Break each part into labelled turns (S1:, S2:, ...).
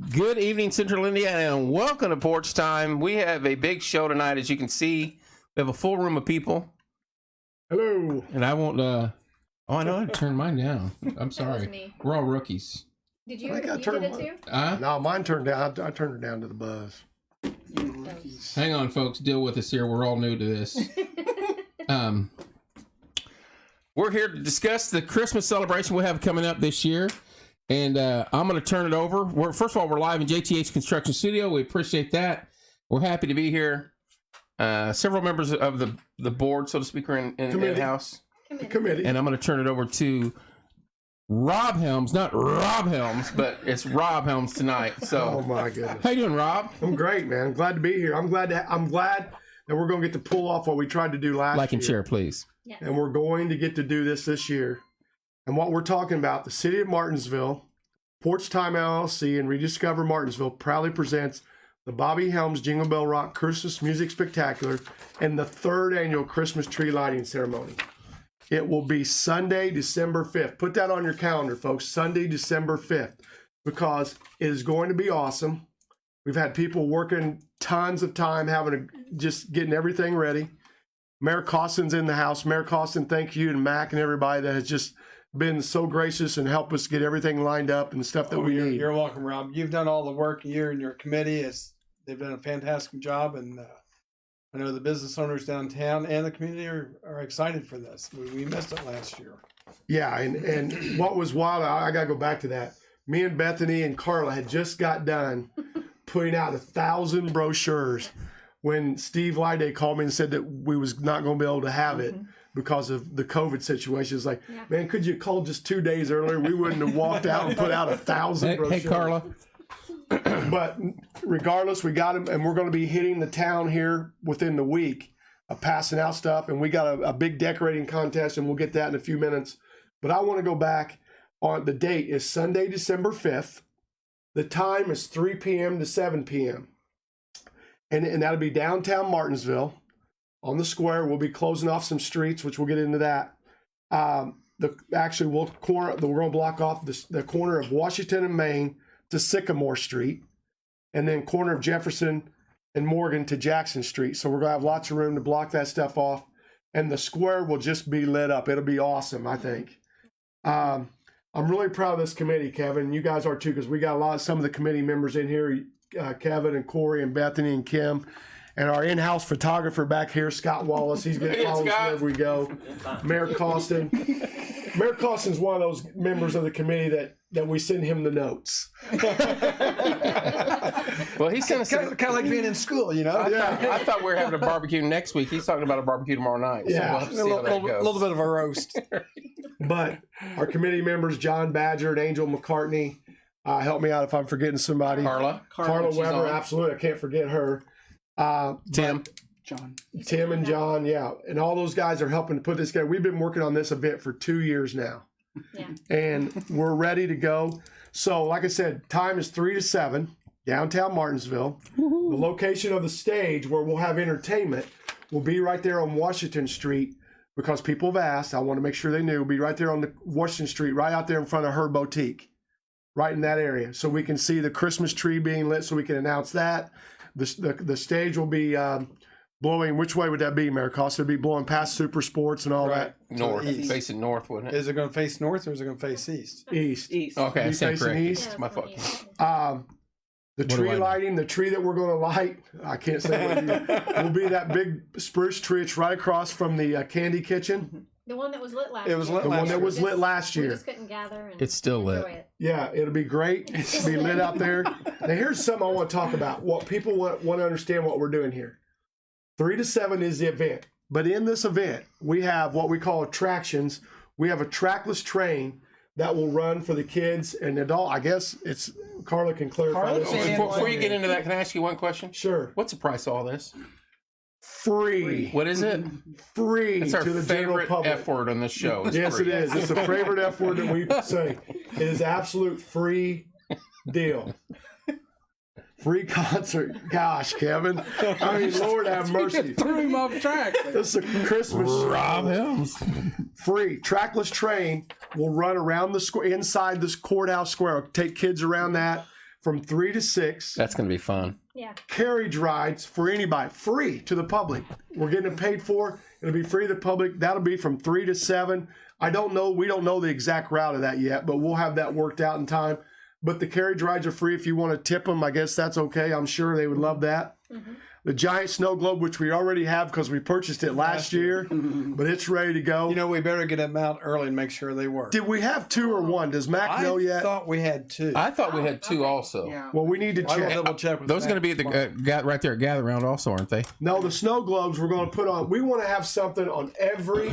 S1: Good evening, Central Indiana, and welcome to Porch Time. We have a big show tonight, as you can see. We have a full room of people.
S2: Hello.
S1: And I won't, I know how to turn mine down. I'm sorry.
S3: Me.
S1: We're all rookies.
S3: Did you?
S2: I
S3: You
S2: turned
S3: did it too?
S2: No, mine turned down. I turned it down to the buzz.
S1: Hang on, folks. Deal with us here. We're all new to this. We're here to discuss the Christmas celebration we have coming up this year. And I'm going to turn it over. First of all, we're live in JTH Construction Studio. We appreciate that. We're happy to be here. Several members of the board, so to speak, are in the house.
S2: Committee.
S1: And I'm going to turn it over to Rob Helms. Not Rob Helms, but it's Rob Helms tonight. So,
S2: Oh my goodness.
S1: how you doing, Rob?
S2: I'm great, man. I'm glad to be here. I'm glad that we're going to get to pull off what we tried to do last
S1: Like and
S2: year.
S1: share, please.
S3: Yes.
S2: And we're going to get to do this year. And what we're talking about, the City of Martinsville, Porch Time LLC, and Rediscover Martinsville proudly presents the Bobby Helms Jingle Bell Rock Christmas Music Spectacular and the third annual Christmas tree lighting ceremony. It will be Sunday, December 5th. Put that on your calendar, folks. Sunday, December 5th, because it is going to be awesome. We've had people working tons of time, just getting everything ready. Mayor Costin's in the house. Mayor Costin, thank you, and Mac and everybody that has just been so gracious and helped us get everything lined up and stuff that we need.
S4: You're welcome, Rob. You've done all the work. You and your committee. They've done a fantastic job, and I know the business owners downtown and the community are excited for this. We missed it last year.
S2: Yeah, and what was wild, I got to go back to that. Me and Bethany and Carla had just got done putting out 1,000 brochures when Steve Lyday called me and said that we was not going to be able to have it because of the COVID situation. It's like, man, could you call just 2 days earlier? We wouldn't have walked out and put out 1,000 brochures.
S1: Hey, Carla.
S2: But regardless, we got them, and we're going to be hitting the town here within the week of passing out stuff. And we got a big decorating contest, and we'll get that in a few minutes. But I want to go back on the date is Sunday, December 5th. The time is 3 p.m. to 7 p.m. And that'll be downtown Martinsville on the square. We'll be closing off some streets, which we'll get into that. We're going to block off the corner of Washington and Main to Sycamore Street, and then corner of Jefferson and Morgan to Jackson Street. So we're going to have lots of room to block that stuff off, and the square will just be lit up. It'll be awesome, I think. I'm really proud of this committee, Kevin. You guys are too, because we got some of the committee members in here, Kevin and Corey and Bethany and Kim, and our in-house photographer back here, Scott Wallace. He's going to follow us wherever we go. Mayor Costin. Mayor Costin's one of those members of the committee that we send him the notes.
S1: Well, he sent us
S4: Kind of like being in school, you know?
S1: I thought we were having a barbecue next week. He's talking about a barbecue tomorrow night. So
S2: Yeah.
S1: we'll have to see how that goes.
S4: A little bit of a roast.
S2: But our committee members, John Badger and Angel McCartney, help me out if I'm forgetting somebody.
S1: Carla.
S2: Carla
S1: she's
S2: Weber,
S1: on.
S2: absolutely. I can't forget her.
S1: Tim.
S2: Tim and John, yeah. And all those guys are helping to put this together. We've been working on this event for 2 years now.
S3: Yeah.
S2: And we're ready to go. So, like I said, time is 3 to 7, downtown Martinsville. The location of the stage where we'll have entertainment will be right there on Washington Street, because people have asked. I want to make sure they knew. It'll be right there on the Washington Street, right out there in front of her boutique, right in that area. So we can see the Christmas tree being lit, so we can announce that. The stage will be blowing. Which way would that be, Mayor Costa? It'd be blowing past Super Sports and all
S4: Right.
S1: North.
S4: East.
S1: Facing north, wouldn't it?
S4: Is it going to face north or is it going to face east?
S2: that. East.
S1: Okay, I
S2: Be
S1: said
S2: facing
S1: correct.
S2: east.
S3: Yeah,
S1: My
S3: that's
S1: fault.
S3: funny.
S2: The
S1: What do I
S2: tree
S1: do?
S2: lighting, the tree that we're going to light, I can't say what it will be that big spruce tree. It's right across from the candy kitchen.
S3: The one that was lit last
S4: It was
S3: year.
S4: lit
S2: The one
S4: last
S2: that
S4: year.
S2: was lit last
S3: We
S2: year.
S3: just couldn't gather and
S1: It's still lit.
S3: enjoy it.
S2: Yeah, it'll be great. It'll be lit out there. Now, here's something I want to talk about. What people want to understand what we're doing here. 3 to 7 is the event. But in this event, we have what we call attractions. We have a trackless train that will run for the kids and adult. I guess it's Carla can clarify
S4: Carla
S2: this.
S4: can.
S1: Before you get into that, can I ask you one question?
S2: Sure.
S1: What's the price of all this?
S2: Free.
S1: What is it?
S2: Free
S1: It's our
S2: to the general
S1: favorite
S2: public.
S1: F word on this show. It's
S2: Yes,
S1: free.
S2: it is. It's a favorite F word that we say. It is absolute free deal. Free concert. Gosh, Kevin. I mean, Lord have mercy.
S4: Threw him off track.
S2: This is a Christmas
S1: Rob
S2: show.
S1: Helms.
S2: Free. Trackless train will run around the square, inside this courthouse square. It'll take kids around that. from 3 to 6.
S1: That's going to be fun.
S3: Yeah.
S2: Carriage rides for anybody, free to the public. We're getting it paid for. It'll be free to the public. That'll be from 3 to 7. I don't know. We don't know the exact route of that yet, but we'll have that worked out in time. But the carriage rides are free. If you want to tip them, I guess that's okay. I'm sure they would love that.
S3: Mm-hmm.
S2: The giant snow globe, which we already have because we purchased it last year, but it's ready to go.
S4: You know, we better get them out early and make sure they work.
S2: Did we have 2 or 1? Does Mac know
S4: I
S2: yet?
S4: thought we had 2.
S1: I thought we had 2
S3: okay.
S1: also.
S5: Yeah.
S2: Well, we need to
S4: I will
S2: check.
S4: double check with
S1: Those are going
S4: Matt
S1: to be at the right there at Gather Round also, aren't they?
S2: No, the snow globes we're going to put on. We want to have something on every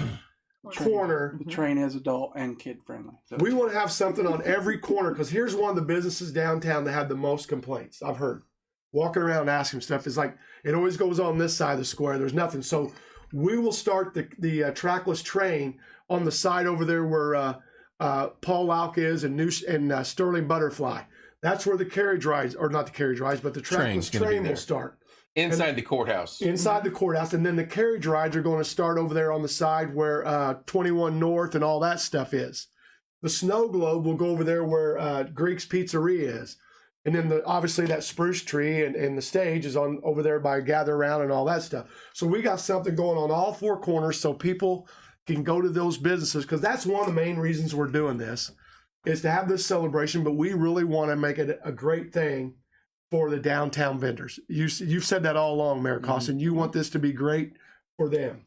S2: corner.
S5: The train is adult and kid friendly. So
S2: We want to have something on every corner because here's one of the businesses downtown that had the most complaints I've heard. Walking around asking stuff is like it always goes on this side of the square. There's nothing. So we will start the trackless train on the side over there where Paul Lauk is and Sterling Butterfly. That's where the carriage rides, or not the carriage rides, but the
S1: Train's
S2: trackless
S1: gonna be
S2: train
S1: there.
S2: will start
S1: Inside the courthouse.
S2: inside the courthouse, and then the carriage rides are going to start over there on the side where 21 North and all that stuff is. The snow globe will go over there where Greek's Pizzeria is. And then obviously that spruce tree and the stage is on over there by Gather Around and all that stuff. So we got something going on all 4 corners so people can go to those businesses, because that's one of the main reasons we're doing this, is to have this celebration. But we really want to make it a great thing for the downtown vendors. You've said that all along, Mayor Costin. You want this to be great for them,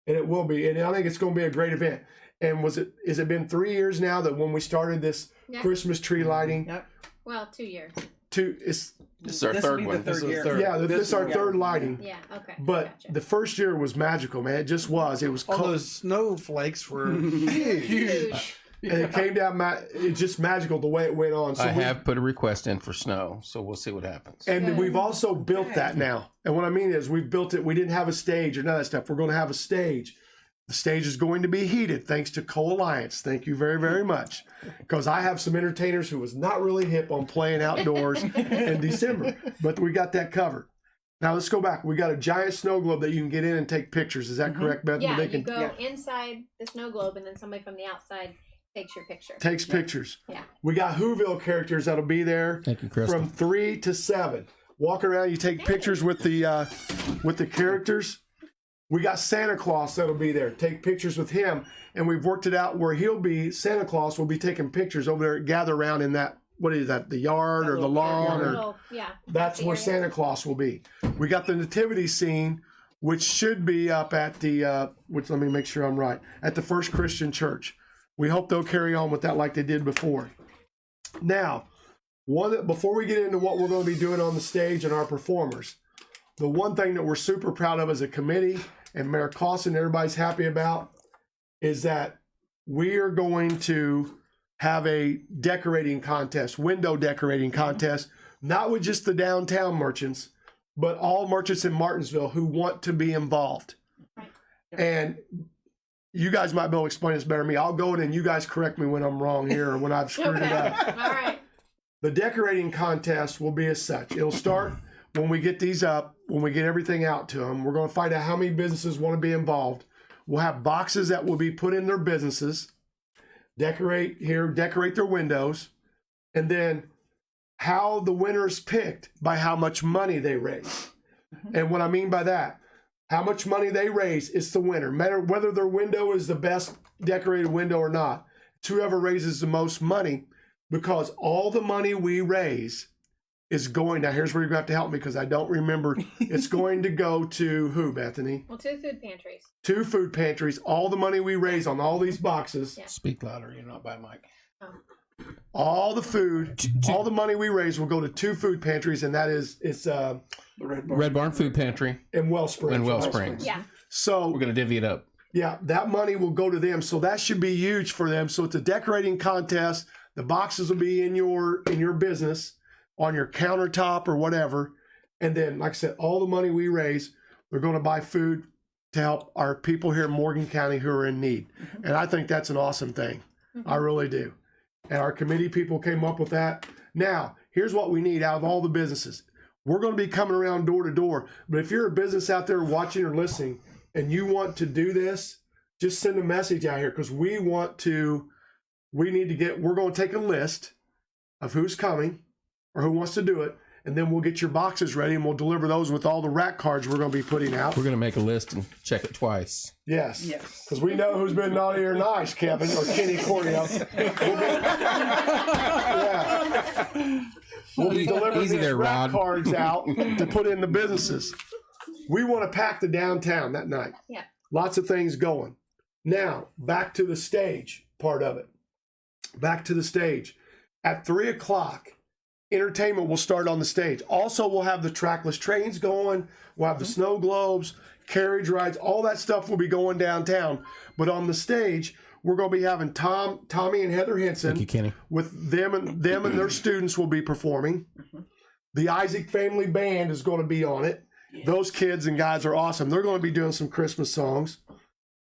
S2: and it will be. And I think it's going to be a great event. And has it been 3 years now that when we started this
S3: Yeah.
S2: Christmas tree lighting?
S5: Yep.
S3: Well, 2 years.
S2: It's
S1: This is our
S5: This will
S1: third
S5: be
S1: one.
S5: the third
S4: This is
S5: year.
S4: third.
S2: yeah, this is our
S5: yeah.
S2: third lighting.
S3: Yeah. Okay.
S2: But
S3: Gotcha.
S2: the first year was magical, man. It just was. It was
S4: All
S2: cold,
S4: those snowflakes were huge.
S3: Huge.
S2: and it came down. It's just magical the way it went on. So
S1: I have put a request in for snow, so we'll see what happens.
S2: and we've also built that now. And what I mean is, we built it. We didn't have a stage or none of that stuff. We're going to have a stage. The stage is going to be heated, thanks to Co-Alliance. Thank you very, very much. Because I have some entertainers who was not really hip on playing outdoors in December, but we got that covered. Now let's go back. We got a giant snow globe that you can get in and take pictures. Is that correct, Beth?
S3: Yeah,
S2: They
S3: you
S2: can
S3: go inside the snow globe, and then somebody from the outside takes your picture.
S2: takes pictures.
S3: Yeah.
S2: We got Whoville characters that'll be there
S1: Thank you, Crystal.
S2: from 3 to 7. Walk around, you take pictures with the characters. We got Santa Claus that'll be there. Take pictures with him, and we've worked it out where he'll be. Santa Claus will be taking pictures over there at Gather Around in that. What is that? The yard or the lawn or
S3: Little, yeah.
S2: that's
S3: the
S2: where
S3: area.
S2: Santa Claus will be. We got the Nativity Scene, which should be up at the. Which let me make sure I'm right at the First Christian Church. We hope they'll carry on with that like they did before. Now, before we get into what we're going to be doing on the stage and our performers, the one thing that we're super proud of as a committee and Mayor Costin, everybody's happy about, is that we are going to have a decorating contest, window decorating contest, not with just the downtown merchants, but all merchants in Martinsville who want to be involved.
S3: Right.
S2: And you guys might be able to explain this better than me. I'll go in and you guys correct me when I'm wrong here or when I've screwed it
S3: Okay.
S2: up.
S3: All right.
S2: The decorating contest will be as such. It'll start when we get these up, when we get everything out to them. We're going to find out how many businesses want to be involved. We'll have boxes that will be put in their businesses, decorate their windows, and then how the winner is picked by how much money they raise. And what I mean by that, how much money they raise is the winner. Matter whether their window is the best decorated window or not. It's whoever raises the most money, because all the money we raise is going, now here's where you're going to have to help me because I don't remember. It's going to go to who, Bethany?
S3: Well, 2 food pantries.
S2: 2 food pantries. All the money we raise on all these boxes,
S3: Yeah.
S1: Speak louder, you're not by mic.
S2: all the food, all the money we raise will go to 2 food pantries, and that is
S5: The Red Barn.
S1: Red Barn Food Pantry
S2: in Wellspring.
S1: in Wellsprings.
S3: Yeah.
S2: So
S1: We're going to divvy it up.
S2: yeah, that money will go to them. So that should be huge for them. So it's a decorating contest. The boxes will be in your business, on your countertop or whatever. And then, like I said, all the money we raise, they're going to buy food to help our people here in Morgan County who are in need. And I think that's an awesome thing. I really do. And our committee people came up with that. Now, here's what we need out of all the businesses. We're going to be coming around door to door. But if you're a business out there watching or listening and you want to do this, just send a message out here, because we're going to take a list of who's coming, or who wants to do it, and then we'll get your boxes ready and we'll deliver those with all the rack cards we're going to be putting out.
S1: We're going to make a list and check it twice.
S2: Yes.
S5: Yes.
S2: Because we know who's been naughty or nice, Kevin or Kenny Cornell. We'll be delivering
S1: Easy
S2: these
S1: there,
S2: rack
S1: Rod.
S2: cards out to put in the businesses. We want to pack the downtown that night.
S3: Yeah.
S2: Lots of things going. Now, back to the stage part of it. Back to the stage. At 3 o'clock, entertainment will start on the stage. Also, we'll have the trackless trains going. We'll have the snow globes, carriage rides, all that stuff will be going downtown. But on the stage, we're going to be having Tommy and Heather Henson.
S1: Thank you, Kenny.
S2: With them and their students will be performing. The Isaac Family Band is going to be on it. Those kids and guys are awesome. They're going to be doing some Christmas songs.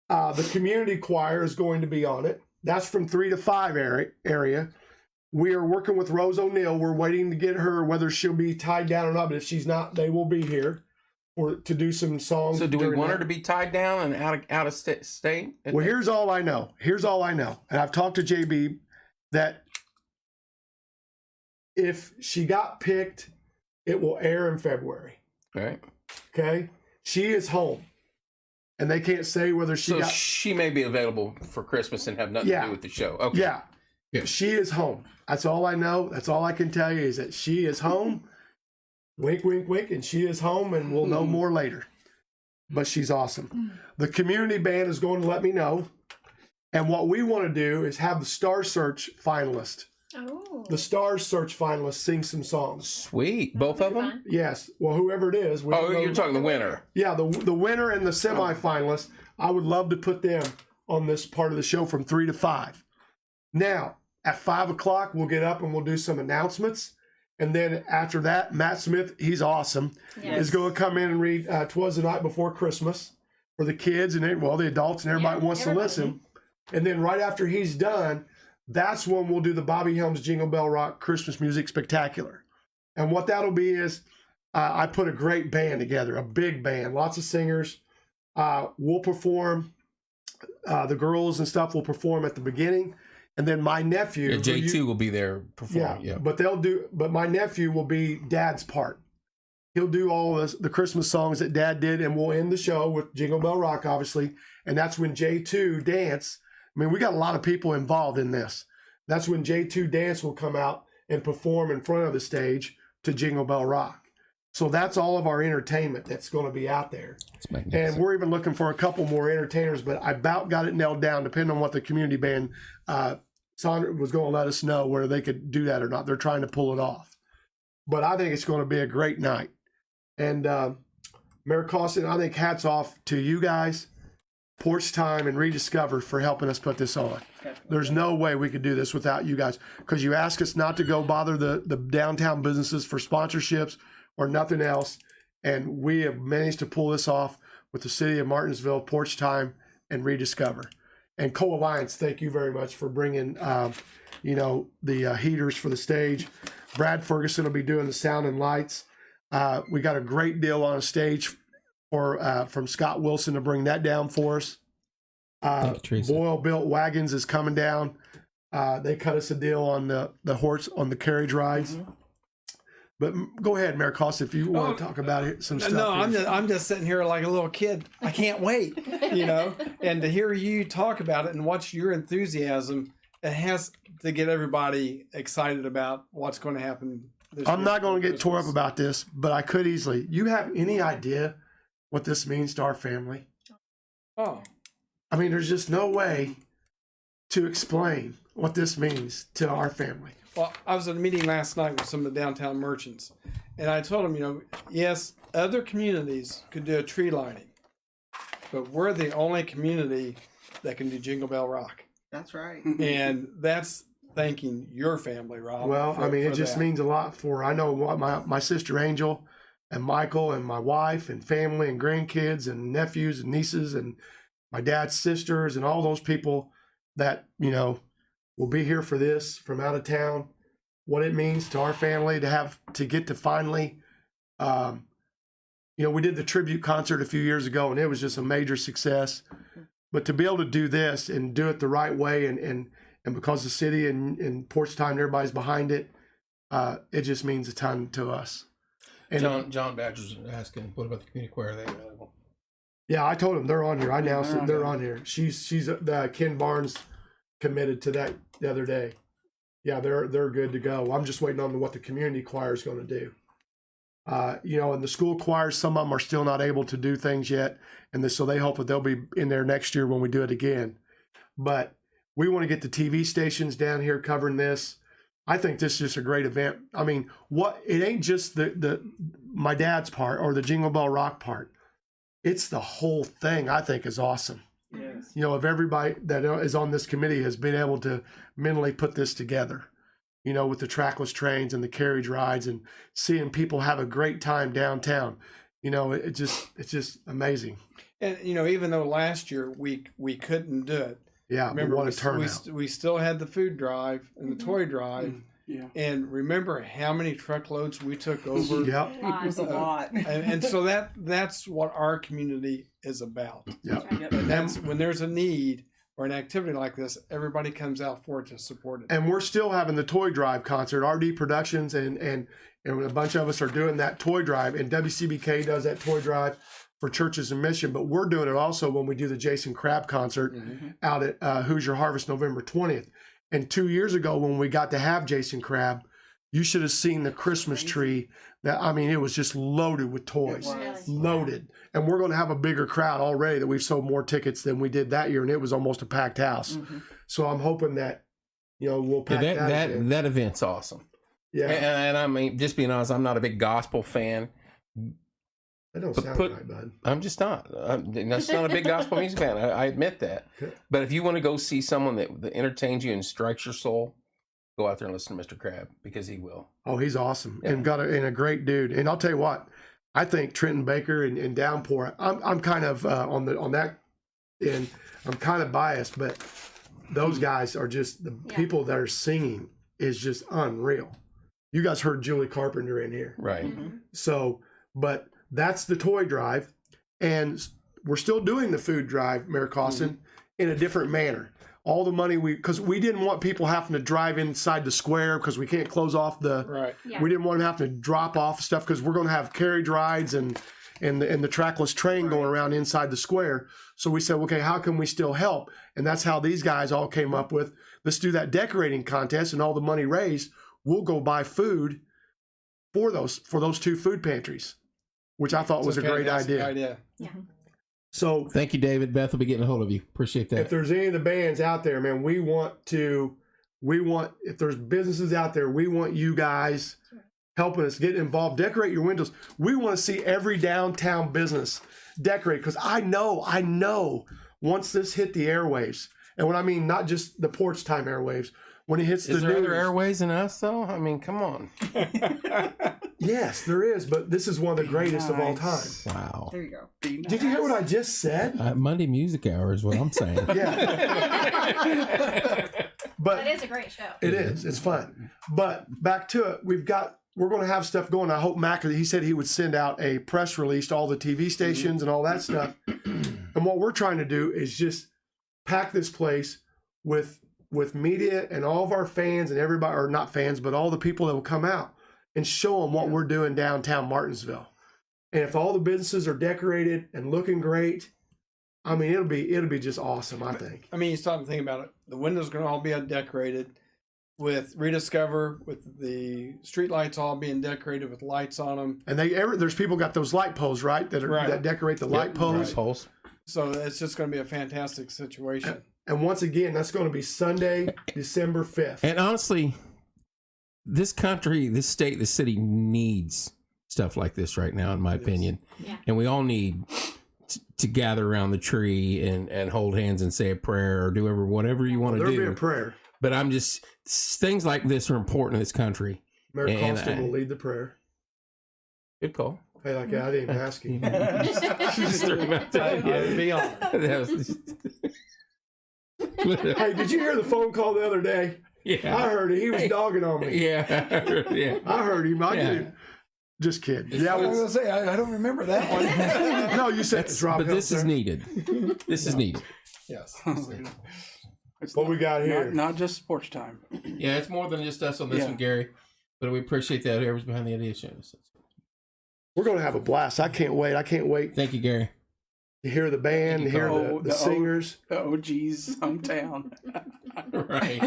S2: The community choir is going to be on it. That's from 3 to 5 area. We are working with Rose O'Neill. We're waiting to get her, whether she'll be tied down or not. But if she's not, they will be here to do some songs.
S1: So do we
S2: during
S1: want her
S2: that.
S1: to be tied down and out of state?
S2: Well, here's all I know. And I've talked to JB that if she got picked, it will air in February.
S1: All right.
S2: Okay? She is home. And they can't say whether she
S1: So
S2: got...
S1: she may be available for Christmas and have nothing
S2: Yeah.
S1: to do with the show. Okay.
S2: Yeah.
S1: Good.
S2: She is home. That's all I know. That's all I can tell you is that she is home. Wink, wink, wink. And she is home, and we'll know more later. But she's awesome. The community band is going to let me know. And what we want to do is have the Star Search finalist.
S3: Oh.
S2: The Star Search finalists sing some songs.
S1: Sweet. Both of them?
S3: Fun.
S2: Yes. Well, whoever it is. we
S1: Oh,
S2: don't know-
S1: you're talking the winner.
S2: Yeah, the winner and the semifinalists. I would love to put them on this part of the show from 3 to 5. Now, at 5 o'clock, we'll get up and we'll do some announcements. And then after that, Matt Smith, he's awesome,
S3: Yes.
S2: is going to come in and read 'Twas the Night Before Christmas for the kids and the adults and everybody
S3: Yeah,
S2: wants
S3: everybody.
S2: to listen. And then right after he's done, that's when we'll do the Bobby Helms Jingle Bell Rock Christmas Music Spectacular. And what that'll be is I put a great band together, a big band, lots of singers. We'll perform. The girls and stuff will perform at the beginning. And then my nephew,
S1: Yeah,
S2: who
S1: J2 will be there performing. Yeah.
S2: but my nephew will be Dad's part. He'll do all the Christmas songs that Dad did, and we'll end the show with Jingle Bell Rock, obviously. And that's when J2 Dance. I mean, we got a lot of people involved in this. That's when J2 Dance will come out and perform in front of the stage to Jingle Bell Rock. So that's all of our entertainment that's going to be out there.
S1: It's magnificent.
S2: And we're even looking for a couple more entertainers, but I about got it nailed down, depending on what the community band Sandra was going to let us know whether they could do that or not. They're trying to pull it off. But I think it's going to be a great night. And Mayor Costin, I think hats off to you guys, Porch Time, and Rediscover for helping us put this on. There's no way we could do this without you guys, because you ask us not to go bother the downtown businesses for sponsorships or nothing else. And we have managed to pull this off with the city of Martinsville, Porch Time, and Rediscover. And Co-Alliance, thank you very much for bringing, the heaters for the stage. Brad Ferguson will be doing the sound and lights. We got a great deal on a stage from Scott Wilson to bring that down for us.
S1: Thank you, Teresa.
S2: Boyle Built Wagons is coming down. They cut us a deal on the horse on the carriage rides.
S1: Mm-hmm.
S2: But go ahead, Mayor Cost, if you want to talk about it, some stuff.
S4: No,
S2: here.
S4: I'm just sitting here like a little kid. I can't wait, and to hear you talk about it and watch your enthusiasm, it has to get everybody excited about what's going to happen.
S2: I'm not going to get tore up about this, but I could easily. You have any idea what this means to our family?
S4: Oh,
S2: I mean, there's just no way to explain what this means to our family.
S4: well, I was at a meeting last night with some of the downtown merchants, and I told them, yes, other communities could do a tree lighting, but we're the only community that can do Jingle Bell Rock.
S5: That's right.
S4: And that's thanking your family, Rob.
S2: Well,
S4: for-
S2: I mean,
S4: for
S2: it just
S4: that.
S2: means a lot for, I know what my sister Angel and Michael and my wife and family and grandkids and nephews and nieces and my dad's sisters and all those people that, will be here for this from out of town, what it means to our family to get to finally, we did the tribute concert a few years ago and it was just a major success, but to be able to do this and do it the right way and because the city and Porch Time, everybody's behind it, it just means a ton to us. And
S1: John Badger's asking, what about the community choir? Are they available?
S2: yeah, I told them they're on here. I announced that they're on here. She's Ken Barnes committed to that the other day. Yeah, they're good to go. I'm just waiting on what the community choir is going to do. And the school choirs, some of them are still not able to do things yet, so they hope that they'll be in there next year when we do it again. But we want to get the TV stations down here covering this. I think this is just a great event. I mean, it ain't just the my dad's part or the Jingle Bell Rock part. It's the whole thing. I think is awesome.
S5: Yes.
S2: If everybody that is on this committee has been able to mentally put this together, with the trackless trains and the carriage rides and seeing people have a great time downtown, it's just amazing.
S4: And even though last year we couldn't do it,
S2: Yeah,
S4: remember
S2: what a turnout.
S4: we still had the food drive and the toy drive,
S5: Yeah.
S4: and remember how many truckloads we took over.
S2: Yep.
S6: It was a lot.
S4: And so that's what our community is about.
S2: Yep.
S6: Yep.
S4: And that's when there's a need or an activity like this, everybody comes out for it to support it.
S2: And we're still having the toy drive concert. RD Productions and a bunch of us are doing that toy drive, and WCBK does that toy drive for churches and mission. But we're doing it also when we do the Jason Crabb concert out at Hoosier Harvest November 20th. And 2 years ago when we got to have Jason Crabb, you should have seen the Christmas tree. It was just loaded with toys. Loaded. And we're going to have a bigger crowd already, that we've sold more tickets than we did that year, and it was almost a packed house. So I'm hoping that we'll pack
S1: that event's awesome.
S2: Yeah.
S1: And I mean, just being honest, I'm not a big gospel fan.
S2: That don't sound right, bud.
S1: I'm just not. I'm just not a big gospel music fan. I admit that.
S2: Okay.
S1: But if you want to go see someone that entertains you and strikes your soul, go out there and listen to Mr. Crabb, because he will.
S2: Oh, he's awesome.
S1: Yeah.
S2: And a great dude. And I'll tell you what, I think Trenton Baker and Downpour, I'm kind of on that end, I'm kind of biased, but those guys are just, the people that are singing is just unreal. You guys heard Julie Carpenter in here.
S1: Right.
S2: So, but that's the toy drive. And we're still doing the food drive, Mayor Costin, in a different manner. All the money because we didn't want people having to drive inside the square, because we can't close off
S4: Right.
S3: Yeah.
S2: we didn't want them having to drop off stuff, because we're going to have carriage rides and the trackless train going around inside the square. So we said, okay, how can we still help? And that's how these guys all came up with, let's do that decorating contest, and all the money raised, we'll go buy food for those 2 food pantries, which I thought was a great
S4: fantastic
S2: idea.
S3: Yeah.
S2: So
S1: Thank you, David. Beth will be getting a hold of you. Appreciate that.
S2: if there's any of the bands out there, man, if there's businesses out there, we want you guys helping us get involved. Decorate your windows. We want to see every downtown business decorate, because I know once this hit the airwaves, and when I mean not just the Porch Time airwaves, when it hits
S1: Is
S2: the
S1: there
S2: news,
S1: other airways than us, though? I mean, come on.
S2: yes, there is, but this is one of the greatest of all time.
S1: Wow.
S6: There you go.
S2: Did you hear what I just said?
S1: Monday Music Hour is what I'm saying.
S2: Yeah. But
S3: That is a great show.
S2: it is. It's fun. But back to it, we're going to have stuff going. I hope Mac, he said he would send out a press release to all the TV stations and all that stuff. And what we're trying to do is just pack this place with media and all of our fans and everybody, or not fans, but all the people that will come out, and show them what we're doing downtown Martinsville. And if all the businesses are decorated and looking great, I mean, it'll be just awesome, I think.
S4: I mean, you stop and think about it. The windows going to all be decorated with Rediscover, with the street lights all being decorated with lights on them.
S2: And there's people got those light poles, right? That decorate the light poles.
S1: Holes.
S4: So it's just going to be a fantastic situation.
S2: And once again, that's going to be Sunday, December 5th.
S1: And honestly, this country, this state, this city needs stuff like this right now, in my opinion.
S3: Yeah.
S1: And we all need to gather around the tree and hold hands and say a prayer, or do whatever you want to
S2: There'll
S1: do.
S2: be a prayer.
S1: But things like this are important in this country.
S2: Mayor
S1: And
S2: Costin will lead the prayer.
S1: Good call.
S2: Hey, I didn't even ask you.
S1: Just threw him out there.
S4: I'd be on.
S2: Hey, did you hear the phone call the other day?
S1: Yeah.
S2: I heard it. He was dogging on me.
S1: Yeah. Yeah.
S2: I heard him.
S1: Yeah.
S2: Just kidding. Yeah,
S4: I was going to say, I don't remember that one.
S2: no, you said it's Rob.
S1: But this is needed. This is needed.
S4: Yes.
S5: It's
S2: What we got here?
S5: Not just Porch Time.
S1: Yeah, it's more than just us on this
S5: Yeah.
S1: one, Gary. But we appreciate that. Whoever's behind the idea show.
S2: We're going to have a blast. I can't wait. I can't wait
S1: Thank you, Gary.
S2: to hear the band, to hear the singers.
S5: The OG's hometown.
S1: Right.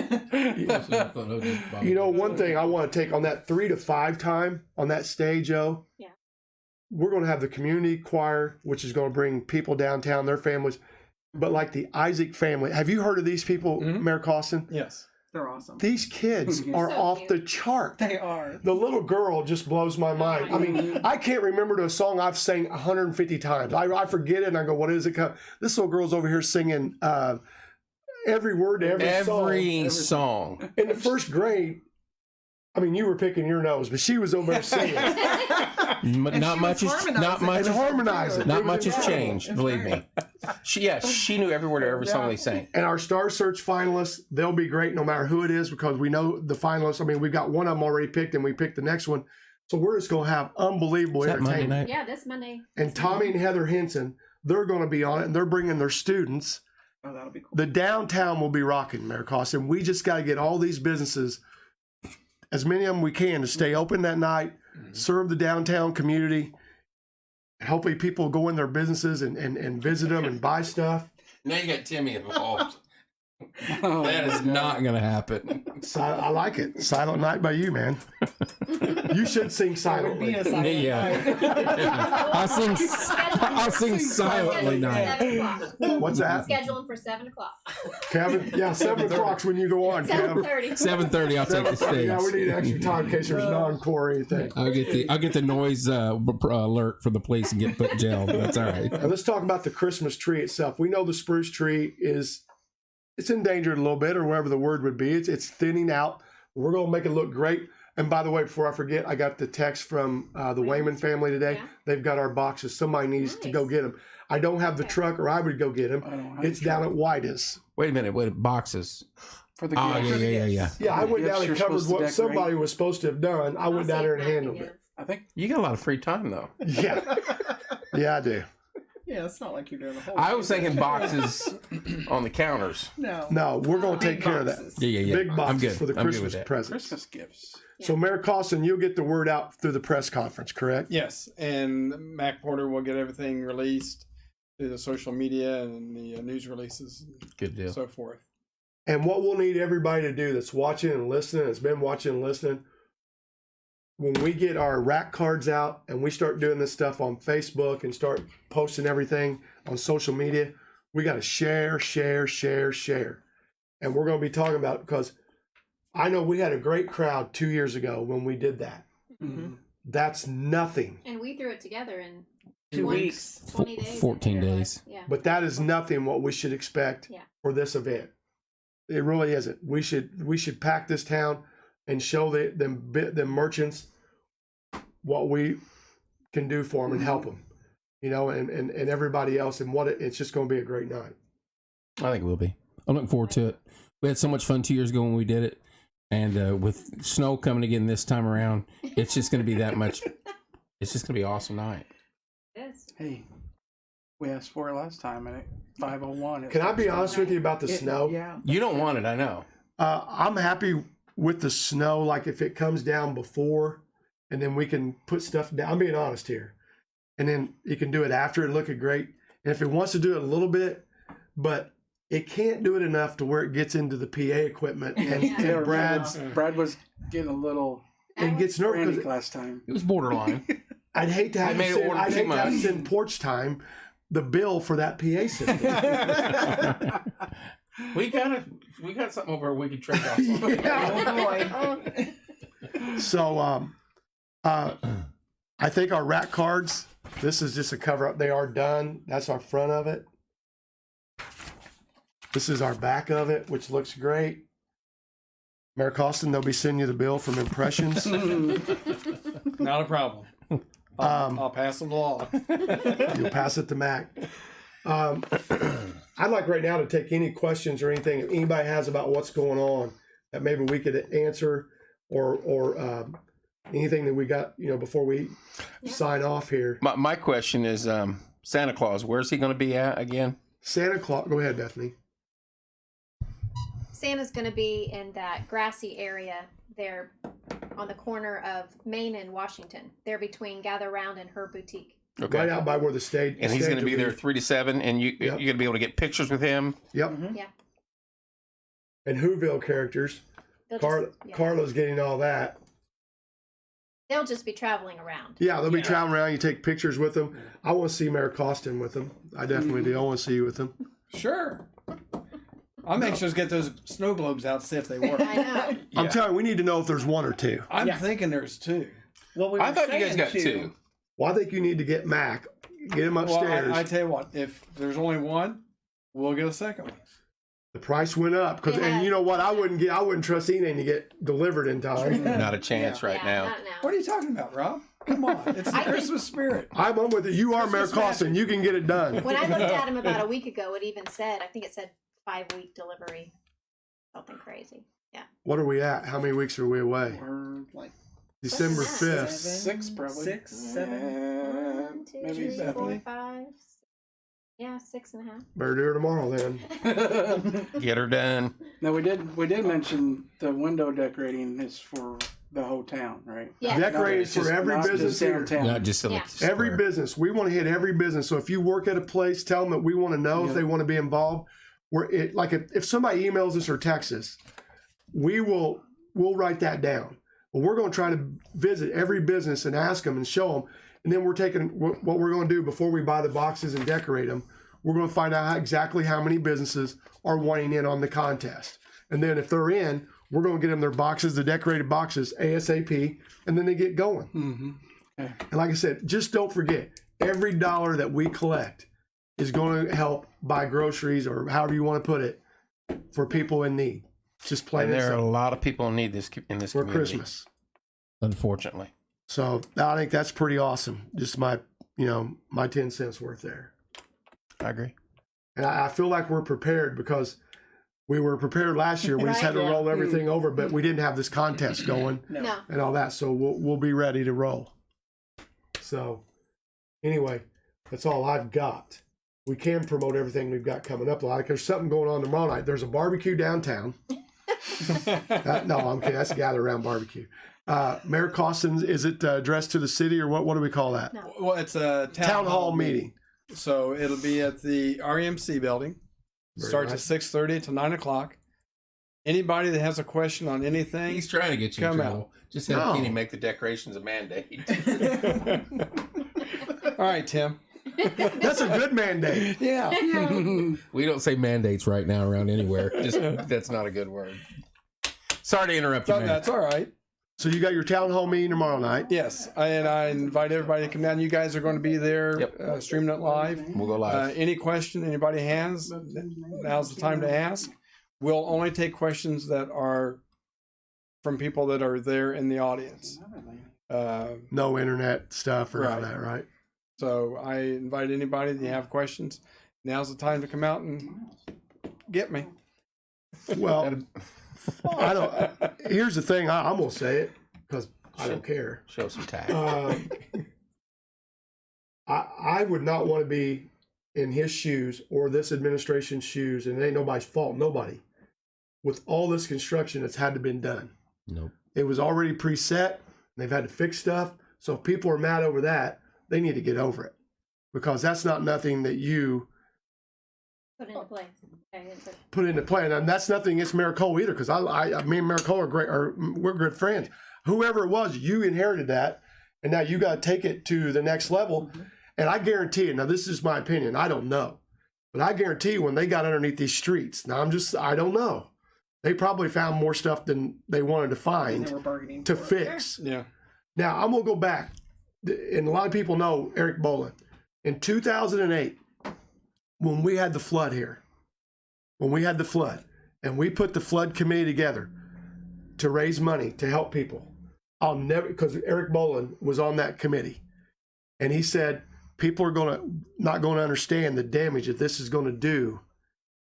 S2: You know, one thing I want to take on that 3 to 5 time on that stage, Joe.
S3: Yeah.
S2: We're going to have the community choir, which is going to bring people downtown, their families. But like the Isaac family, have you heard of these people, Mayor Costin?
S4: Yes.
S5: They're awesome.
S2: These kids are
S3: So
S2: off
S3: cute.
S2: the chart.
S5: They are.
S2: The little girl just blows my mind. I mean, I can't remember to a song I've sang 150 times. I forget it and I go, what is it? This little girl's over here singing every word to every song.
S1: song.
S2: In the first grade, I mean, you were picking your nose, but she was over there singing
S1: Not much
S2: and harmonizing.
S1: Not
S2: It was
S1: much has
S2: incredible.
S1: changed. Believe me. She knew every word of every song they sang.
S2: And our Star Search finalists, they'll be great no matter who it is because we know the finalists. I mean, we've got one of them already picked and we picked the next one. So we're just going to have unbelievable
S1: Is that Monday
S2: entertainment.
S1: night?
S3: Yeah, this Monday.
S2: And Tommy and Heather Henson, they're going to be on it and they're bringing their students.
S5: Oh, that'll be cool.
S2: The downtown will be rocking, Mayor Costin. We just got to get all these businesses, as many of them we can, to stay open that night, serve the downtown community. Hopefully people go in their businesses and visit them and buy stuff.
S1: Now you got Timmy involved.
S5: Oh,
S1: That is not going to happen.
S2: I like it. Silent Night by you, man. You should sing silently.
S1: Yeah. I'll sing silently now.
S3: 7 o'clock.
S2: What's that?
S3: Schedule them for 7 o'clock.
S2: Kevin? Yeah, 7 o'clock's when you go on, Kevin.
S3: 7:30.
S1: 7:30. I'll take the stage.
S2: Yeah, we need extra time in case there's an encore or anything.
S1: I'll get the noise alert from the police and get put in jail. But that's all right.
S2: Now, let's talk about the Christmas tree itself. We know the spruce tree it's endangered a little bit, or whatever the word would be. It's thinning out. We're going to make it look great. And by the way, before I forget, I got the text from the Wayman family today.
S3: Yeah.
S2: They've got our boxes. Somebody needs to go get them. I don't have the truck, or I would go get them.
S5: I don't have
S2: It's
S5: the
S2: down at White's.
S1: Wait a minute. Boxes.
S5: For the
S1: Oh,
S5: gifts.
S1: yeah.
S2: Yeah, I went
S5: Gifts
S2: down and
S5: you're
S2: covered
S5: supposed to
S2: what
S5: decorate.
S2: somebody was supposed to have done. I went down there and handled it.
S5: I think.
S1: You got a lot of free time though.
S2: Yeah. Yeah, I do.
S5: Yeah, it's not like you're doing the whole.
S1: I was thinking boxes on the counters.
S2: No, we're going to take care of that.
S1: Yeah.
S2: Big
S1: I'm
S2: boxes
S1: good.
S2: for the
S1: I'm good with
S2: Christmas
S1: that.
S2: presents.
S5: Christmas gifts.
S2: So, Mayor Costin, you'll get the word out through the press conference, correct?
S4: Yes, and Mac Porter will get everything released through the social media and the news releases
S1: Good
S4: and
S1: deal.
S4: so forth.
S2: And what we'll need everybody to do that's watching and listening, has been watching and listening, when we get our rack cards out and we start doing this stuff on Facebook and start posting everything on social media, we got to share. And we're going to be talking about it because I know we had a great crowd 2 years ago when we did that.
S5: Mm-hmm.
S2: That's nothing.
S3: And we threw it together in
S5: 2 weeks.
S3: 20 days.
S1: 14
S3: I think it was.
S1: days.
S3: Yeah.
S2: But that is nothing what we should expect
S3: Yeah.
S2: for this event. It really isn't. We should pack this town and show them merchants what we can do for them and help them, and everybody else. And it's just going to be a great night.
S1: I think it will be. I'm looking forward to it. We had so much fun 2 years ago when we did it, and with snow coming again this time around, it's just going to be that much. It's just going to be an awesome night.
S3: It is.
S5: Hey, we asked for it last time, and at 5:01.
S2: Can I be honest with you about the snow?
S5: Yeah.
S1: You don't want it, I know.
S2: I'm happy with the snow. Like if it comes down before, and then we can put stuff down. I'm being honest here, and then you can do it after and look great. And if it wants to do it a little bit, but it can't do it enough to where it gets into the PA equipment. And,
S3: Yeah.
S2: and
S5: Brad was getting a little
S2: and gets nervous.
S5: frantic last time.
S1: It was borderline.
S2: I'd hate to have
S1: I made it order too much.
S2: send Porch Time the bill for that PA system.
S1: we got something over we could trade off.
S2: Yeah. So I think our rack cards, this is just a cover up. They are done. That's our front of it. This is our back of it, which looks great. Mayor Costin, they'll be sending you the bill from Impressions.
S4: Not a problem. I'll pass the law.
S2: You'll pass it to Mac. I'd like right now to take any questions or anything if anybody has about what's going on that maybe we could answer or anything that we got, before we sign off here.
S1: My question is, Santa Claus, where's he going to be at again?
S2: Santa Claus, go ahead, Bethany.
S3: Santa's going to be in that grassy area there on the corner of Main and Washington. They're between Gather Round and Her Boutique.
S1: Okay.
S2: Right out by where the stage.
S1: And he's going to be there 3 to 7, and you're
S2: Yep.
S1: going to be able to get pictures with him.
S2: Yep.
S3: Yeah.
S2: And Whoville characters.
S3: They'll
S2: Carla's getting all that.
S3: They'll just be traveling around.
S2: Yeah, they'll be traveling around. You take pictures with them. I want to see Mayor Costin with them. I definitely do. I want to see you with them.
S4: Sure. I'm anxious to get those snow globes out to see if they work.
S3: I know.
S2: I'm telling you, we need to know if there's one or two.
S4: I'm thinking there's 2.
S5: Well, we
S1: I
S5: were
S1: thought you guys
S5: saying
S1: got
S5: to-
S1: 2.
S2: Well, I think you need to get Mac, get him upstairs.
S4: Well, I tell you what, if there's only one, we'll get a second one.
S2: The price went up because,
S3: Yeah.
S2: and you know what? I wouldn't trust anything to get delivered in time.
S1: Not a chance right
S3: Yeah,
S1: now.
S3: not now.
S4: What are you talking about, Rob? Come on. It's the
S3: I think-
S4: Christmas spirit.
S2: I'm with it. You are Mayor
S4: Christmas
S2: Costin. You can get it done.
S3: When I looked at him about a week ago, it even said, I think it said 5-week delivery. Something crazy.
S2: What are we at? How many weeks are we away?
S5: We're like
S2: December
S3: What's that?
S2: 5th.
S5: 6, probably.
S3: 1, 2,
S4: Maybe
S3: 3, 4,
S4: Bethany.
S3: 5. Yeah, 6.5.
S2: Better do it tomorrow then.
S1: Get her done.
S5: No, we did mention the window decorating is for the whole town, right?
S3: Yeah.
S2: Decorating
S5: It's
S2: for
S5: just
S2: every
S5: not
S2: business
S5: just
S2: here.
S5: downtown.
S1: Not just in
S3: Yeah.
S1: the
S2: Every
S1: square.
S2: business. We want to hit every business. So if you work at a place, tell them that we want to know if they want to be involved. If somebody emails us or texts us, we'll write that down. But we're going to try to visit every business and ask them and show them. And then we're taking what we're going to do before we buy the boxes and decorate them. We're going to find out exactly how many businesses are wanting in on the contest. And then if they're in, we're going to get them their boxes, the decorated boxes, ASAP, and then they get going.
S4: Mm-hmm.
S2: And like I said, just don't forget, every dollar that we collect is going to help buy groceries or however you want to put it for people in need. Just plain
S1: And
S2: and
S1: there are a
S2: simple
S1: lot of people in need in this
S2: for
S1: community.
S2: Christmas.
S1: Unfortunately.
S2: So I think that's pretty awesome. Just my 10 cents worth there.
S1: I agree.
S2: And I feel like we're prepared because we were prepared last year. We just had to
S5: Right.
S2: roll everything over, but we didn't have this contest going
S3: No.
S2: and all that. So we'll be ready to roll. So anyway, that's all I've got. We can promote everything we've got coming up. Like there's something going on tomorrow night. There's a barbecue downtown. No, I'm kidding. That's Gather Around Barbecue. Mayor Costin, is it addressed to the city or what do we call that?
S3: No.
S4: Well, it's a
S2: Town hall meeting.
S4: So it'll be at the REMC building.
S2: Very
S4: Starts
S2: nice.
S4: at 6:30 to 9 o'clock. Anybody that has a question on anything,
S1: He's trying to get you in
S4: Come
S1: trouble. Just have
S2: No.
S1: Kenny make the decorations a mandate.
S4: all right, Tim.
S2: That's a good mandate.
S4: Yeah.
S1: We don't say mandates right now around anywhere. Just that's not a good word. Sorry to interrupt you,
S4: So
S1: man.
S4: that's all right.
S2: So you got your town hall meeting tomorrow night.
S4: Yes, and I invite everybody to come down. You guys are going to be there,
S1: Yep.
S4: streaming it live.
S1: We'll go live.
S4: Any question anybody has, now's the time to ask. We'll only take questions that are from people that are there in the audience.
S2: No internet stuff or all
S4: Right.
S2: that, right?
S4: So I invite anybody that you have questions. Now's the time to come out and get me.
S2: Well, I don't. Here's the thing. I'm gonna say it because I don't care.
S1: Show some tact.
S2: I would not want to be in his shoes or this administration's shoes, and it ain't nobody's fault. Nobody. With all this construction that's had to been done,
S1: Nope.
S2: it was already preset. They've had to fix stuff. So if people are mad over that, they need to get over it because that's not nothing that you
S3: Put into place. Okay, it's a-
S2: put into play. And that's nothing against Mayor Cole either, because me and Mayor Cole are great, or we're good friends. Whoever it was, you inherited that, and now you got to take it to the next level. And I guarantee you, now this is my opinion, I don't know, but I guarantee you when they got underneath these streets, now I don't know. They probably found more stuff than they wanted to find
S5: They were bargaining
S2: to
S5: for it.
S2: fix.
S4: Yeah.
S2: Now, I'm going to go back, and a lot of people know Eric Bolin. In 2008, when we had the flood here, and we put the flood committee together to raise money to help people, I'll never, because Eric Bolin was on that committee, and he said, people are not going to understand the damage that this is going to do,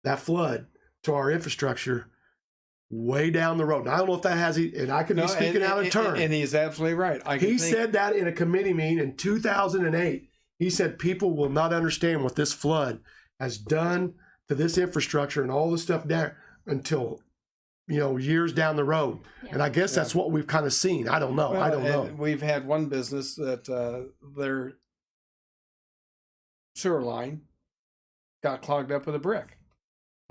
S2: that flood, to our infrastructure way down the road. Now, I don't know if that has, and I could be speaking out of turn.
S4: And he's absolutely right.
S2: He said that in a committee meeting in 2008. He said people will not understand what this flood has done to this infrastructure and all the stuff there until years down the road.
S3: Yeah.
S2: And I guess that's what we've kind of seen. I don't know. I don't know.
S4: And we've had one business that their sewer line got clogged up with a brick.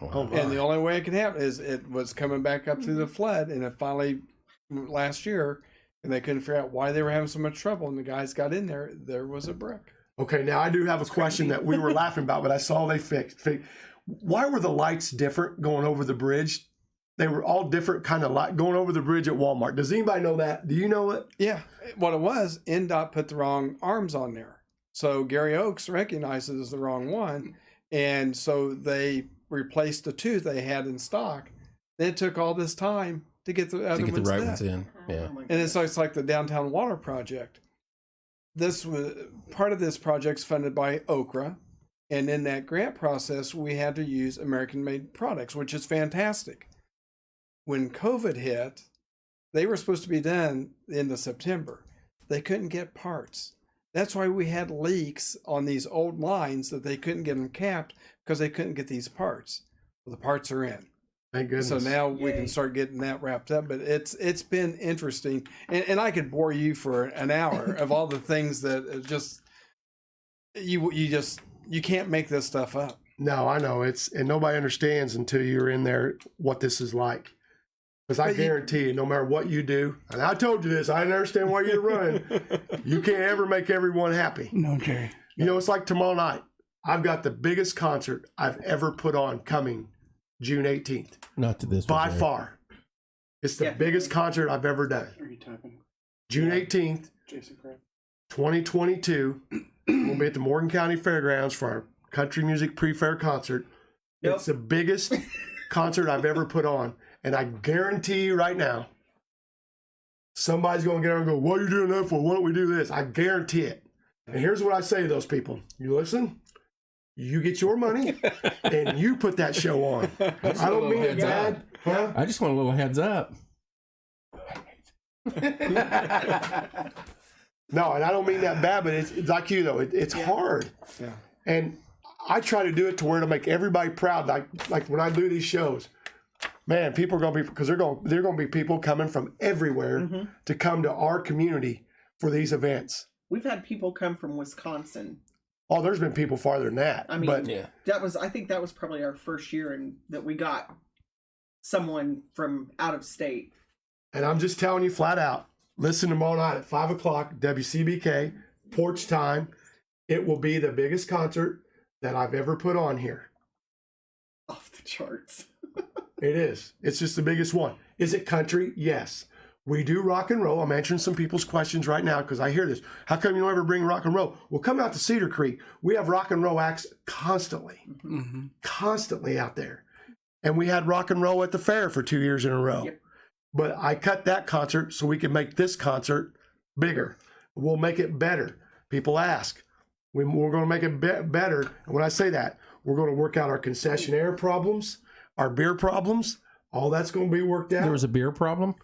S2: Oh,
S4: And the
S2: my.
S4: only way it could happen is it was coming back up through the flood, and it finally last year, and they couldn't figure out why they were having so much trouble. And the guys got in there. There was a brick.
S2: Okay, now I do have a question that we were laughing about, but I saw they fixed. Why were the lights different going over the bridge? They were all different kind of light going over the bridge at Walmart. Does anybody know that? Do you know it?
S4: Yeah, what it was, NDOT put the wrong arms on there. So Gary Oakes recognized it as the wrong one, and so they replaced the two they had in stock. Then it took all this time to get the other
S1: To get the
S4: ones
S1: right
S4: done.
S1: ones in. Yeah.
S5: Oh my
S4: And it's like the downtown water project. This was part of this project's funded by Okra, and in that grant process, we had to use American-made products, which is fantastic. When COVID hit, they were supposed to be done in the September. They couldn't get parts. That's why we had leaks on these old lines that they couldn't get them capped because they couldn't get these parts. Well, the parts are in.
S2: Thank goodness.
S4: So now we
S5: Yay.
S4: can start getting that wrapped up. But it's been interesting, and I could bore you for an hour of all the things that just you can't make this stuff up.
S2: No, I know and nobody understands until you're in there what this is like. Because I
S4: But you-
S2: guarantee you, no matter what you do, and I told you this, I didn't understand why you're running. You can't ever make everyone happy.
S5: No, Jerry.
S2: It's like tomorrow night. I've got the biggest concert I've ever put on coming June 18th.
S1: Not to this
S2: By
S1: one, Jerry.
S2: far. It's the biggest concert I've ever done.
S5: Are you typing?
S2: June 18th,
S5: Jason Craig.
S2: 2022. We'll be at the Morgan County Fairgrounds for our country music pre-fair concert.
S5: Yep.
S2: It's the biggest concert I've ever put on. And I guarantee you right now, somebody's going to get on and go, what are you doing that for? Why don't we do this? I guarantee it. And here's what I say to those people. You listen, you get your money, and you put that show on. I don't mean it bad. Huh?
S1: I just want a little heads up.
S2: No, and I don't mean that bad, but it's like you, though. It's hard.
S4: Yeah.
S2: And I try to do it to where to make everybody proud. Like when I do these shows, man, people are going to be, because they're going to be people coming from everywhere to come to our community for these events.
S6: We've had people come from Wisconsin.
S2: Oh, there's been people farther than that.
S6: I mean,
S2: but
S1: Yeah.
S6: I think that was probably our first year and that we got someone from out of state.
S2: and I'm just telling you flat out, listen tomorrow night at 5 o'clock, WCBK, Porch Time. It will be the biggest concert that I've ever put on here.
S6: Off the charts.
S2: It is. It's just the biggest one. Is it country? Yes. We do rock and roll. I'm answering some people's questions right now because I hear this. How come you don't ever bring rock and roll? Well, come out to Cedar Creek. We have rock and roll acts constantly, constantly out there. And we had rock and roll at the fair for 2 years in a row.
S6: Yep.
S2: But I cut that concert so we can make this concert bigger. We'll make it better. People ask. We're going to make it better. And when I say that, we're going to work out our concessionaire problems, our beer problems. All that's going to be worked out.
S1: There was a beer problem.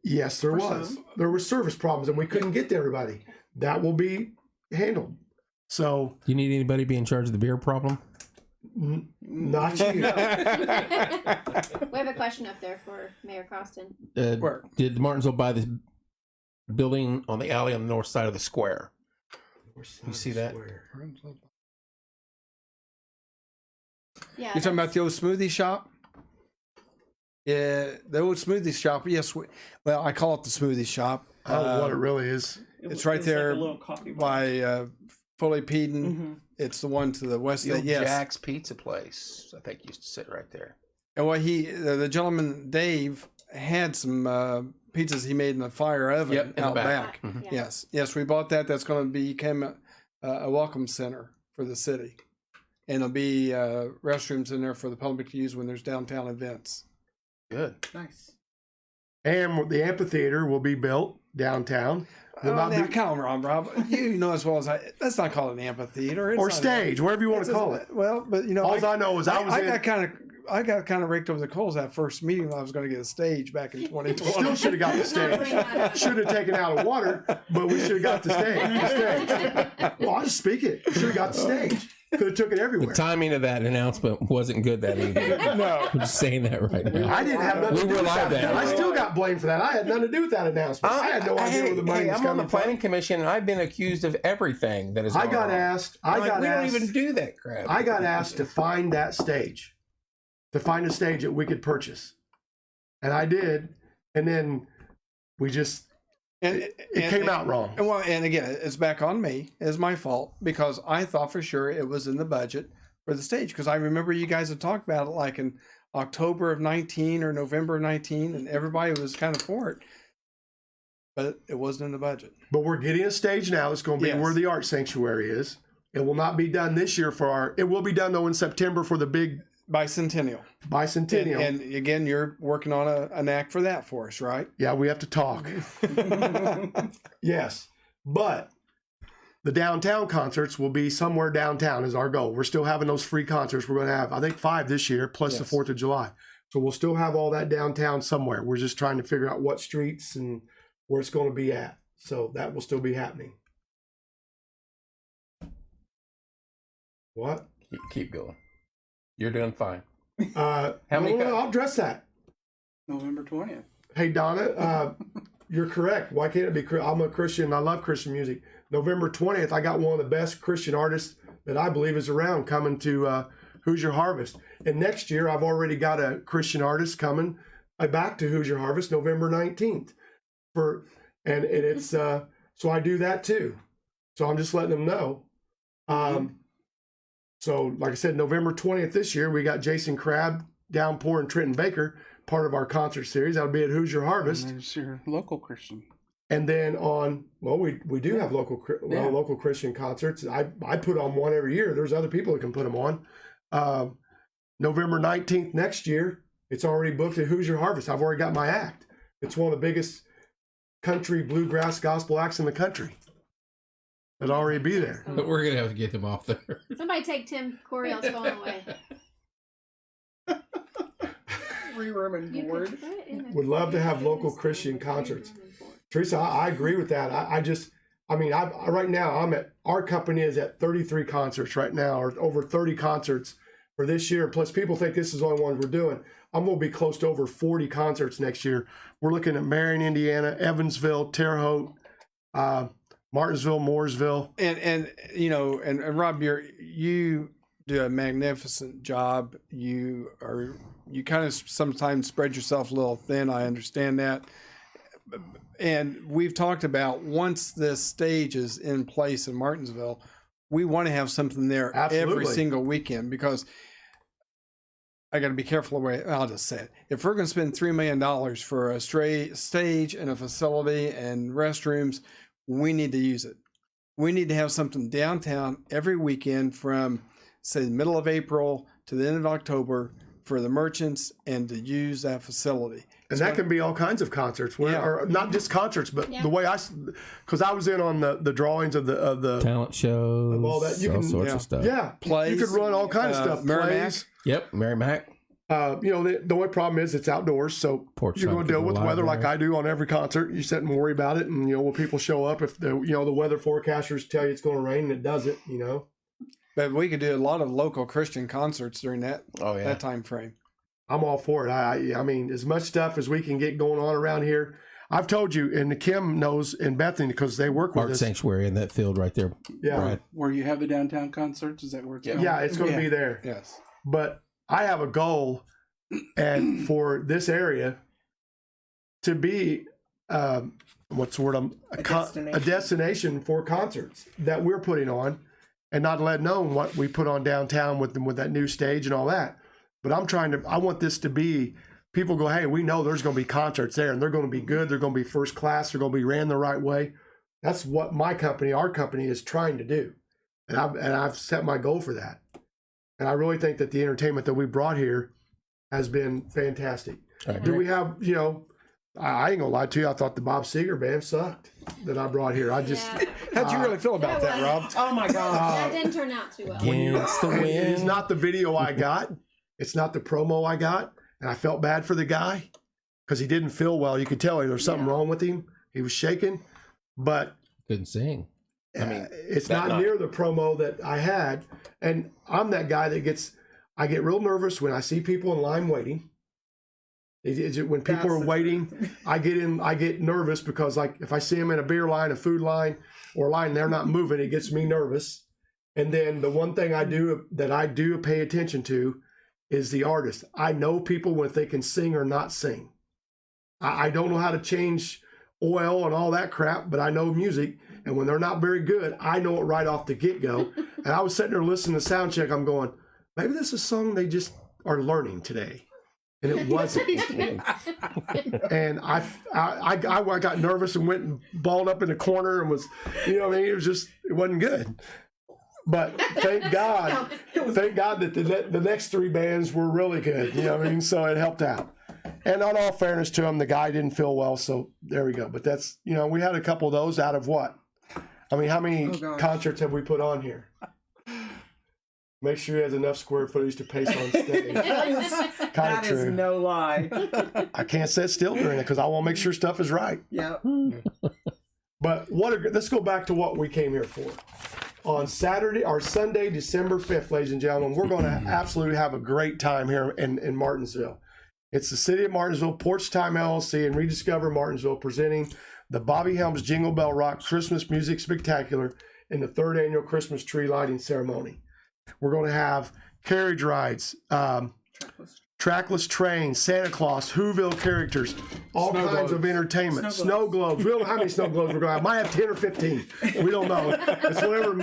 S2: Yes, there was. There were service problems, and we couldn't get to everybody. That will be handled. So,
S1: Do you need anybody to be in charge of the beer problem?
S2: not you.
S3: We have a question up there for Mayor Costin.
S4: Where?
S1: Did Martinsville buy this building on the alley on the north side of the square? You see that?
S3: Yeah,
S4: You're talking about the old smoothie shop? Yeah, the old smoothie shop. Yes, well, I call it the smoothie shop.
S2: I don't know what it really is.
S4: It's right
S6: was
S4: there
S6: like a little coffee bar.
S4: by Fully Peden.
S6: Mhm.
S4: It's the one to the west.
S1: The old
S4: Yes.
S1: Jack's Pizza Place, I think, used to sit right there.
S4: And well, the gentleman Dave had some pizzas he made in the fire oven
S1: Yep, in the
S4: out
S1: back.
S4: back.
S3: Yeah.
S4: Yes, we bought that. That's going to become a welcome center for the city, and there'll be restrooms in there for the public to use when there's downtown events.
S1: Good.
S6: Nice.
S2: And the amphitheater will be built downtown. Will
S4: Oh,
S2: not
S4: now,
S2: be-
S4: come on, Rob. You know as well as I. Let's not call it an amphitheater. It's
S2: or
S4: not-
S2: stage, whatever you want
S4: it's
S2: to call it.
S4: Well, but you know,
S2: All I know is I was in.
S4: I got kind of raked over the coals that first meeting when I was going to get a stage back in 2020.
S2: Still should have got the stage. Should have taken out of water, but we should have got the stage. Well, I'll just speak it. Should have got the stage. Could have took it
S1: The
S2: everywhere.
S1: timing of that announcement wasn't good that evening.
S4: No.
S1: I'm just saying that right now.
S2: I didn't have nothing
S1: We
S2: to do
S1: were
S2: with
S1: live
S2: that.
S1: then.
S2: I still got blamed for that. I had nothing to do with that announcement. I had no idea where the money was
S1: I'm on the
S2: coming
S1: planning
S2: from.
S1: commission, and I've been accused of everything that is.
S2: I
S1: gone
S2: got
S1: wrong.
S2: asked.
S1: I'm like, we
S2: asked.
S1: don't even do that crap.
S2: I got asked to find that stage, to find a stage that we could purchase, and I did. And then we just it came out wrong.
S4: And well, and again, it's back on me. It's my fault because I thought for sure it was in the budget for the stage because I remember you guys had talked about it like in October of 19 or November of 19, and everybody was kind of for it, but it wasn't in the budget.
S2: But we're getting a stage now. It's going to be
S4: Yes.
S2: where the art sanctuary is. It will not be done this year for our. It will be done though in September for the big
S4: Bicentennial.
S2: bicentennial.
S4: And again, you're working on an act for that for us, right?
S2: Yeah, we have to talk. Yes, but the downtown concerts will be somewhere downtown is our goal. We're still having those free concerts. We're going to have, I think, 5 this year plus the
S4: Yes.
S2: 4th of July. So we'll still have all that downtown somewhere. We're just trying to figure out what streets and where it's going to be at. So that will still be happening. What?
S1: Keep going. You're doing fine.
S2: How
S1: many
S2: no, I'll address that.
S5: November 20th.
S2: Hey, Donna, you're correct. Why can't it be? I'm a Christian. I love Christian music. November 20th, I got one of the best Christian artists that I believe is around coming to Hoosier Harvest. And next year, I've already got a Christian artist coming back to Hoosier Harvest November 19th. And it's so I do that too. So I'm just letting them know. So like I said, November 20th this year, we got Jason Crabb, Downpour, and Trenton Baker, part of our concert series. That'll be at Hoosier Harvest.
S5: And there's your local Christian.
S2: And then we do have local Christian concerts. I put on one every year. There's other people that can put them on. November 19th next year, it's already booked at Hoosier Harvest. I've already got my act. It's one of the biggest country bluegrass gospel acts in the country. It'll already be there.
S1: But we're gonna have to get them off there.
S3: Somebody take Tim Coriel's phone away.
S6: Room and
S3: You
S6: board.
S3: could put it in the-
S2: Would love to have local Christian concerts. Teresa, I agree with that. Right now, our company is at 33 concerts right now, or over 30 concerts for this year. Plus, people think this is the only ones we're doing. I'm going to be close to over 40 concerts next year. We're looking at Marion, Indiana, Evansville, Terre Haute, Martinsville, Mooresville.
S4: And Rob, you do a magnificent job. You kind of sometimes spread yourself a little thin. I understand that. And we've talked about once this stage is in place in Martinsville, we want to have something there every
S2: Absolutely.
S4: single weekend because I got to be careful the way I'll just say it. If we're going to spend $3 million for a straight stage and a facility and restrooms, we need to use it. We need to have something downtown every weekend from, say, the middle of April to the end of October for the merchants and to use that facility.
S2: And that can be all kinds of concerts,
S4: Yeah.
S2: or not just concerts, but the way because I was in on the drawings of the
S1: Talent shows,
S2: all that. You
S1: all
S2: can-
S1: sorts
S4: yeah.
S1: of stuff.
S2: yeah,
S4: Plays,
S2: you could run all kinds of stuff.
S4: Merrimack.
S2: Plays.
S1: Yep, Mary Mac.
S2: The only problem is it's outdoors, so
S1: Porch
S2: you're
S1: Time
S2: going to deal
S1: could
S2: with
S1: go
S2: the weather
S1: live
S2: like
S1: there.
S2: I do on every concert. You sit and worry about it, and will people show up if the weather forecasters tell you it's going to rain and it doesn't.
S4: But we could do a lot of local Christian concerts during that that time frame.
S2: I'm all for it. I mean, as much stuff as we can get going on around here. I've told you, and Kim knows, and Bethany, because they work with
S1: Art
S2: us.
S1: Sanctuary in that field right there.
S2: Yeah,
S1: Right.
S5: Where you have the downtown concerts, is that where it's going?
S2: yeah, it's going to be there.
S4: Yes.
S2: But I have a goal, and for this area to be what's the word? A destination for concerts that we're putting on, and not let known what we put on downtown with that new stage and all that. But I want this to be. People go, hey, we know there's going to be concerts there, and they're going to be good. They're going to be first class. They're going to be ran the right way. That's what our company, is trying to do, and I've set my goal for that. And I really think that the entertainment that we brought here has been fantastic. Do we have, I ain't gonna lie to you, I thought the Bob Seger band sucked that I brought here. I just,
S3: Yeah.
S4: How'd you really feel about that, Rob?
S6: Oh my god.
S3: That didn't turn out too well.
S1: Against the
S2: it's
S1: wind.
S2: not the video I got. It's not the promo I got. And I felt bad for the guy because he didn't feel well. You could tell there was something wrong with him. He was shaking, but
S1: Couldn't sing. I mean,
S2: it's
S1: that
S2: not
S1: night.
S2: near the promo that I had. And I'm that guy that I get real nervous when I see people in line waiting. When people are waiting, I get nervous because, like, if I see them in a beer line, a food line, or a line, they're not moving, it gets me nervous. And then the one thing I do pay attention to is the artist. I know people if they can sing or not sing. I don't know how to change oil and all that crap, but I know music. And when they're not very good, I know it right off the get-go. And I was sitting there listening to sound check. I'm going, maybe this is a song they just are learning today. And it wasn't. And I got nervous and went and balled up in the corner and was, you know what I mean? It wasn't good. But thank God that the next three bands were really good. You know what I mean? So it helped out. And on all fairness to him, the guy didn't feel well. So there we go. But that's, we had a couple of those out of what? I mean, how many concerts have we put on here? Make sure he has enough square footage to pace on stage.
S6: That is no lie.
S2: I can't sit still during it because I want to make sure stuff is right.
S6: Yeah.
S2: But let's go back to what we came here for. On Sunday, December 5th, ladies and gentlemen, we're going to absolutely have a great time here in Martinsville. It's the City of Martinsville, Porch Time LLC, and Rediscover Martinsville presenting the Bobby Helms Jingle Bell Rock Christmas Music Spectacular and the 3rd annual Christmas tree lighting ceremony. We're going to have carriage rides, trackless trains, Santa Claus, Whoville characters, all kinds of entertainment, snow globes. We don't know how many snow globes we're going to have. Might have 10 or 15. We don't know. It's whatever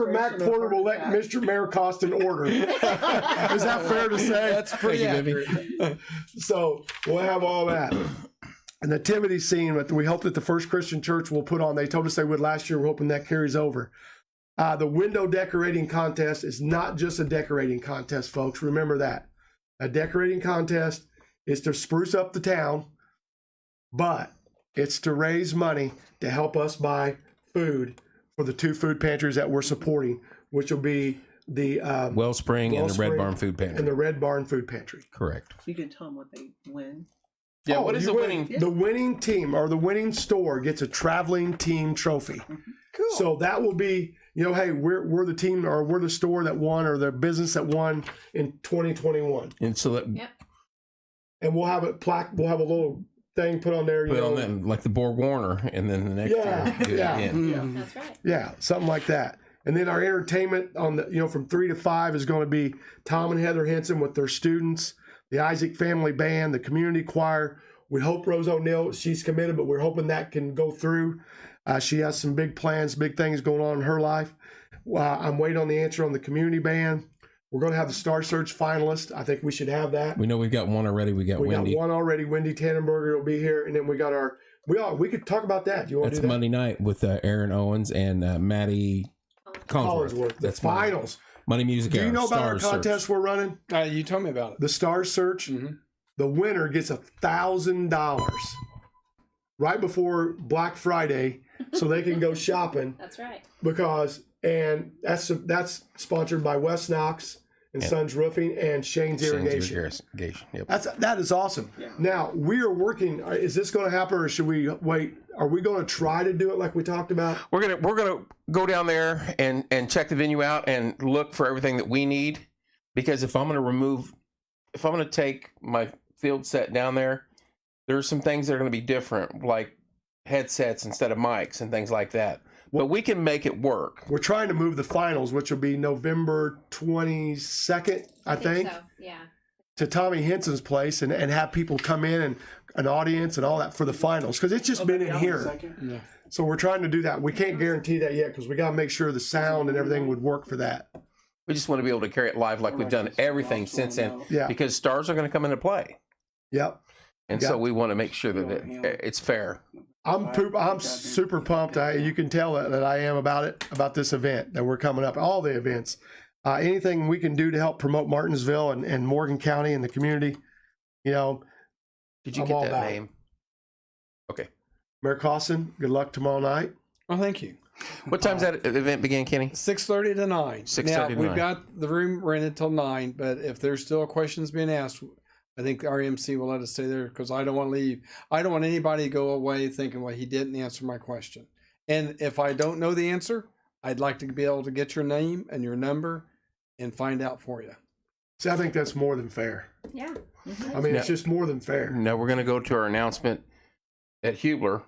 S2: Mac Porter will let Mr. Mayor Costin order. Is that fair to say?
S4: That's pretty accurate.
S2: So we'll have all that. And the Nativity Scene that we hope that the First Christian Church will put on. They told us they would last year. We're hoping that carries over. The window decorating contest is not just a decorating contest, folks. Remember that. A decorating contest is to spruce up the town, but it's to raise money to help us buy food for the 2 food pantries that we're supporting, which will be the
S1: Wellspring and the Red Barn Food Pantry.
S2: And the Red Barn Food Pantry.
S1: Correct.
S6: You can tell them what they win.
S1: Yeah, what is the winning?
S2: The winning team or the winning store gets a traveling team trophy. Cool. So that will be, hey, we're the team or we're the store that won or the business that won in 2021.
S1: And so that,
S2: and we'll have a plaque. We'll have a little thing put on there.
S1: On that, like the Borg Warner, and then the next year do it again.
S3: That's right.
S2: Yeah, something like that. And then our entertainment on the from 3 to 5 is going to be Tom and Heather Henson with their students, the Isaac Family Band, the community choir. We hope Rose O'Neill, she's committed, but we're hoping that can go through. She has some big plans, big things going on in her life. I'm waiting on the answer on the community band. We're going to have the Star Search finalist. I think we should have that.
S1: We know we've got one already. We got Wendy.
S2: Got one already. Wendy Tannenberger will be here. And then we got we could talk about that. You want to do that?
S1: Monday night with Aaron Owens and Maddie Collinsworth.
S2: That's finals.
S1: Money Music
S2: Do you
S1: Hour,
S2: know about
S1: Star
S2: our contest
S1: Search.
S2: we're running?
S4: You told me about it.
S2: The Star Search.
S4: Mm-hmm.
S2: The winner gets $1,000 right before Black Friday, so they can go shopping.
S3: That's right.
S2: And that's sponsored by West Knox and Sons Roofing and Shane's Irrigation.
S1: Yep.
S2: That is awesome. Yeah. Now we are working. Is this going to happen, or should we wait? Are we going to try to do it like we talked about?
S1: We're gonna go down there and check the venue out and look for everything that we need, because if I'm gonna take my field set down there's some things that are going to be different, like headsets instead of mics and things like that. But we can make it work.
S2: We're trying to move the finals, which will be November 22nd, I think.
S3: So, yeah.
S2: To Tommy Henson's place and have people come in and an audience and all that for the finals, because it's just been in here.
S4: Yeah.
S2: So we're trying to do that. We can't guarantee that yet because we got to make sure the sound and everything would work for that.
S1: We just want to be able to carry it live like we've done everything since then.
S2: Yeah.
S1: Because stars are going to come into play.
S2: Yep.
S1: And so we want to make sure that it's fair.
S2: I'm super pumped. You can tell that I am about this event that we're coming up, all the events. Anything we can do to help promote Martinsville and Morgan County and the community,
S1: Did you
S2: I'm
S1: get
S2: all
S1: that
S2: about it.
S1: name? Okay.
S2: Mayor Costin, good luck tomorrow night.
S4: Well, thank you.
S1: What time's that event begin, Kenny?
S4: 6:30 to 9.
S1: 6:30
S4: Now,
S1: to
S4: we've
S1: 9.
S4: got the room rented till 9, but if there's still questions being asked, I think the RMC will let us stay there because I don't want to leave. I don't want anybody to go away thinking, well, he didn't answer my question. And if I don't know the answer, I'd like to be able to get your name and your number and find out for you.
S2: See, I think that's more than fair.
S3: Yeah.
S2: I mean, it's just more than fair.
S1: No, we're going to go to our announcement at Hubler,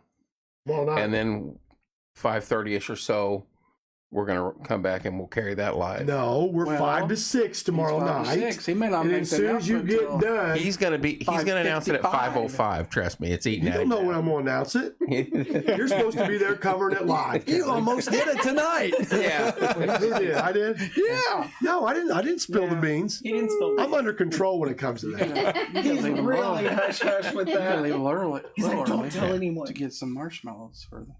S2: Well, not
S1: and then 5:30ish or so, we're going to come back and we'll carry that live.
S2: no, we're
S5: Well,
S2: 5 to 6 tomorrow
S5: He's 5 to
S2: night.
S5: 6. He may not
S2: And
S5: make
S2: as
S5: the
S2: soon as you
S5: announcement
S2: get
S5: till-
S2: done,
S1: He's going to announce it at 5:05. Trust me, it's eating
S2: you
S1: at
S2: don't
S1: it
S2: know when
S1: now.
S2: I'm going to announce it. You're supposed to be there covering it live.
S4: You
S2: Kevin.
S4: almost did it tonight.
S1: Yeah.
S2: Who did? I did.
S4: Yeah.
S2: No, I didn't. I didn't spill the beans.
S6: He didn't spill.
S2: I'm under control when it comes to that.
S6: He's
S5: leave him
S6: really
S5: alone.
S6: hush hush with
S5: You gotta leave
S6: that.
S5: a little
S6: He's like,
S5: early
S6: don't tell anyone.
S5: to get some marshmallows for them.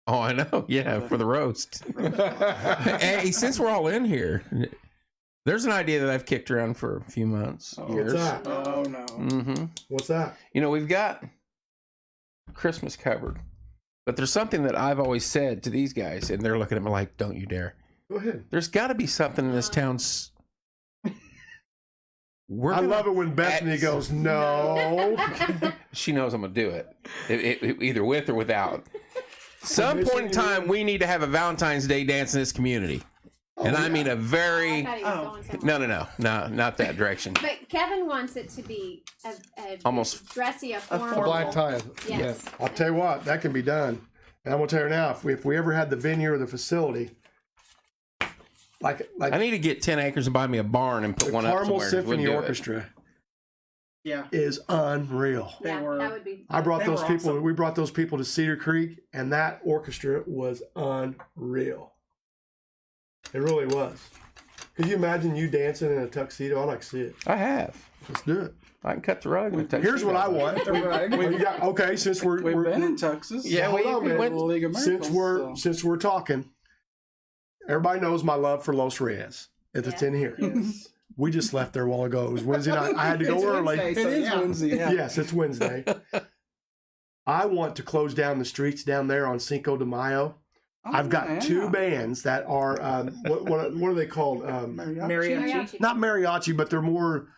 S1: Oh, I know. Yeah, for the roast. Hey, since we're all in here, there's an idea that I've kicked around for a few months, years.
S2: What's that?
S5: Oh no.
S1: Mm-hmm.
S2: What's that?
S1: You know, we've got Christmas covered, but there's something that I've always said to these guys, and they're looking at me like, "Don't you dare!"
S2: Go ahead.
S1: There's got to be something in this town.
S2: I love it when Bethany goes, no.
S1: She knows I'm gonna do it, either with or without. Some point in time, we need to have a Valentine's Day dance in this community, and I mean a
S3: I
S1: very
S3: thought he was going somewhere.
S1: no, not that direction.
S3: But Kevin wants it to be a
S1: Almost
S3: dressy, a formal.
S4: A black tie.
S3: Yes.
S2: I'll tell you what, that can be done. And I'm going to tell you now, if we ever had the venue or the facility, like
S1: I need to get 10 acres and buy me a barn and put
S2: the
S1: one up
S2: Carmel
S1: somewhere.
S2: Symphony
S1: We'll do it.
S2: Orchestra
S6: Yeah.
S2: is unreal.
S6: They
S3: Yeah,
S6: were-
S3: that would be.
S2: I brought
S6: They
S2: those
S6: were
S2: people.
S6: awesome.
S2: We brought those people to Cedar Creek, and that orchestra was unreal. It really was. Could you imagine you dancing in a tuxedo? I'd like to see it.
S1: I have.
S2: Let's do it.
S1: I can cut the rug. with
S2: Here's what I
S1: tuxedo.
S2: want.
S6: The rug.
S2: We got, okay, since
S5: We've been in Texas.
S1: Yeah,
S2: hold on,
S1: we
S2: man.
S1: went.
S5: League of Miracles,
S2: since we're talking, everybody knows my love for Los Reyes. If it's
S3: Yeah.
S2: in here,
S6: Yes.
S2: we just left there a while ago. It was Wednesday night. I had to go
S6: It's
S2: early.
S6: Wednesday,
S5: It
S6: so
S5: is
S6: yeah.
S5: Wednesday. Yeah.
S2: Yes, it's Wednesday. I want to close down the streets down there on Cinco de Mayo. I've got two bands that are what are they called?
S6: Mariachi.
S2: Not mariachi, but they're more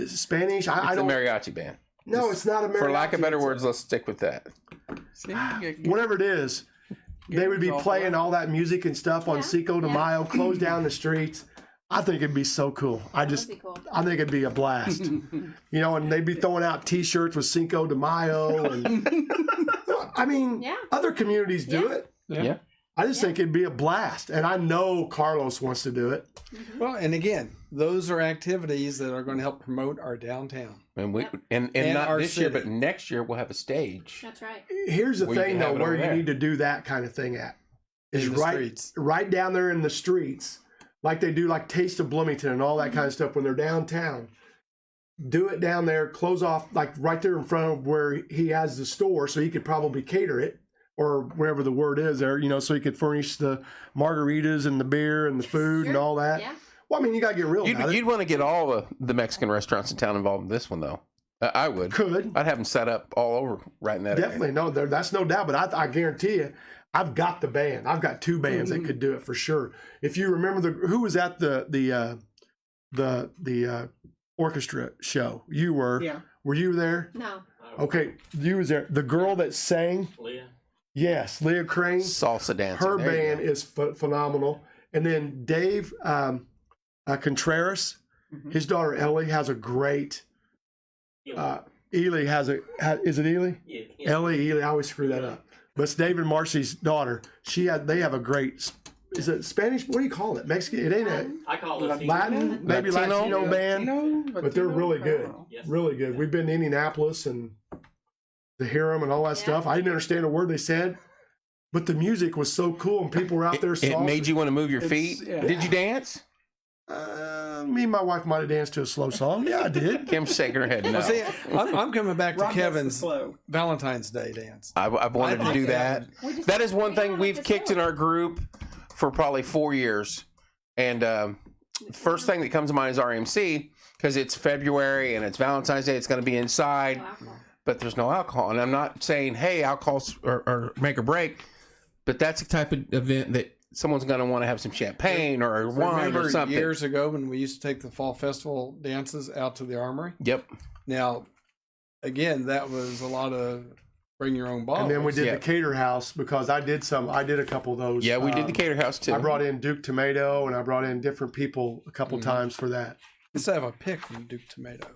S2: Spanish. I
S1: It's a
S2: don't.
S1: mariachi band.
S2: No, it's not a mariachi.
S1: For lack of better
S2: It's a-
S1: words, let's stick with that.
S2: whatever it is, they would be playing all that music and stuff on
S3: Yeah,
S2: Cinco de
S3: yeah.
S2: Mayo, close down the streets. I think it'd be so cool.
S3: That would be cool.
S2: I think it'd be a blast. You know, and they'd be throwing out T-shirts with Cinco de Mayo, and I mean,
S3: Yeah.
S2: other communities do
S3: Yeah.
S2: it.
S1: Yeah.
S2: I just think it'd be a blast, and I know Carlos wants to do it.
S4: Well, and again, those are activities that are going to help promote our downtown.
S1: And we
S3: Yep.
S1: and
S4: And
S1: not
S4: our
S1: this year,
S4: city.
S1: but next year we'll have a stage.
S3: That's right.
S2: Here's the
S1: Where you
S2: thing,
S1: can
S2: though,
S1: have it
S2: where
S1: over
S2: you
S1: there.
S2: need to do that kind of thing at is
S4: In the
S2: right,
S4: streets.
S2: right down there in the streets, like they do, like Taste of Bloomington and all that
S3: Mm-hmm.
S2: kind of stuff when they're downtown. Do it down there, close off, like right there in front of where he has the store, so he could probably cater it or wherever the word is there, you know, so he could furnish the margaritas and the beer and the food and
S3: Sure.
S2: all that.
S3: Yeah.
S2: Well, I mean, you got to get real about
S1: You'd
S2: it.
S1: want to get all the Mexican restaurants in town involved in this one, though. I would.
S2: Could.
S1: I'd have them set up all over right in that
S2: Definitely. No, that's no doubt. But I guarantee you, I've got the band. I've got two bands
S3: Mm-hmm.
S2: that could do it for sure. If you remember who was at the orchestra show, you were.
S6: Yeah.
S2: Were you there?
S3: No.
S2: Okay, you was there. The girl that sang.
S7: Leah.
S2: Yes, Leah Crane.
S1: area. Salsa dancing.
S2: Her
S1: There you
S2: band
S1: go.
S2: is phenomenal. And then Dave Contreras,
S6: Mhm.
S2: his daughter Ellie has a great. Ely has is it Ely?
S7: Yeah.
S2: Ellie Ely, I always screw that up. But it's David Marcy's daughter. They have a great, is it Spanish? What do you call it? Mexican? It ain't a
S7: I call it
S2: Latin, maybe Latino band. But they're really good.
S7: Yes.
S2: Really good. We've been to Indianapolis and to hear them and all that
S3: Yeah.
S2: stuff. I didn't understand a word they said, but the music was so cool and people were out there.
S1: It made you want to move your
S5: It's-
S1: feet.
S5: yeah.
S1: Did you dance?
S2: Me and my wife might have danced to a slow song. Yeah, I did.
S1: Kim's shaking her head no.
S4: Well, see, I'm coming back to
S6: Rob, that's the
S4: Kevin's
S6: slow.
S4: Valentine's Day dance.
S1: I've wanted
S4: I
S1: to do
S4: think
S1: that.
S3: We just-
S1: That is one
S3: we
S1: thing
S3: have a
S1: we've kicked in
S3: facility.
S1: our group for probably 4 years. And first thing that comes to mind is RMC because it's February and it's Valentine's Day. It's going to be inside,
S3: No alcohol.
S1: but there's no alcohol. And I'm not saying, hey, alcohol's or make or break, but that's the type of event that someone's going to want to have some champagne or wine
S4: Remember
S1: or something.
S4: years ago when we used to take the fall festival dances out to the armory?
S1: Yep.
S4: Now, again, that was a lot of bring your own bottles.
S2: And then we did
S1: Yeah.
S2: the cater house because I did a couple of those.
S1: Yeah, we did the cater house too.
S2: I brought in Duke Tomato and I brought in different people a couple times for that.
S4: Let's have a pick from Duke Tomato.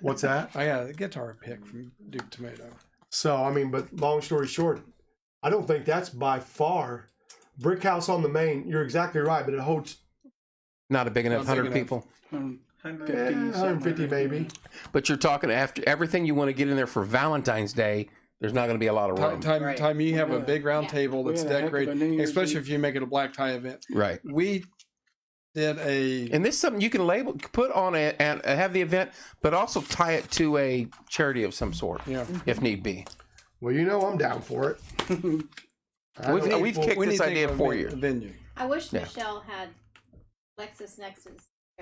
S2: What's that?
S4: I got a guitar pick from Duke Tomato.
S2: So, I mean, but long story short, I don't think that's by far. Brick House on the Main, you're exactly right, but it holds
S1: Not a big enough,
S4: Not big
S1: 100
S4: enough.
S1: people.
S5: 150,
S2: 150 maybe.
S1: But you're talking after everything you want to get in there for Valentine's Day, there's not going to be a lot of room.
S6: Right.
S4: Time you have a big round
S3: Yeah.
S4: table that's
S5: We had a heck of a
S4: decorated,
S5: New Year's
S4: especially
S5: Eve.
S4: if you make it a black tie event.
S1: Right.
S4: We did a
S1: And this is something you can label, put on it, and have the event, but also tie it to a charity of some sort,
S4: yeah.
S1: if need be.
S2: Well, you know I'm down for it.
S1: We've kicked
S4: We need
S1: this
S4: to
S1: idea
S4: think of
S1: for
S4: a
S1: years.
S4: venue.
S3: I wish
S1: Yeah.
S3: Michelle had LexisNexis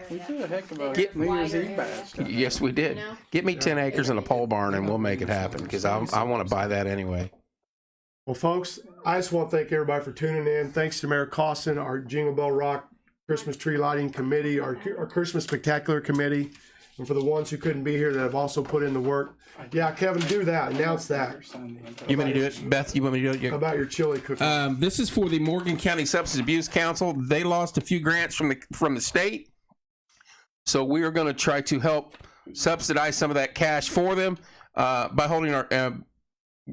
S5: We
S3: area.
S5: did a heck of a
S3: Bigger,
S5: New Year's
S3: wider
S5: Eve
S3: area.
S5: bash. down there.
S1: Yes, we did.
S3: You know?
S1: Get me 10 acres and a pole barn, and we'll make it happen because I want to buy that anyway.
S2: Well, folks, I just want to thank everybody for tuning in. Thanks to Mayor Costin, our Jingle Bell Rock Christmas Tree Lighting Committee, our Christmas Spectacular Committee, and for the ones who couldn't be here that have also put in the work. Yeah, Kevin, do that. Announce that.
S1: You want me to do it, Beth? You want me to do
S2: How
S1: it?
S2: about your chili cooking?
S1: This is for the Morgan County Substance Abuse Council. They lost a few grants from the state, so we are going to try to help subsidize some of that cash for them by holding our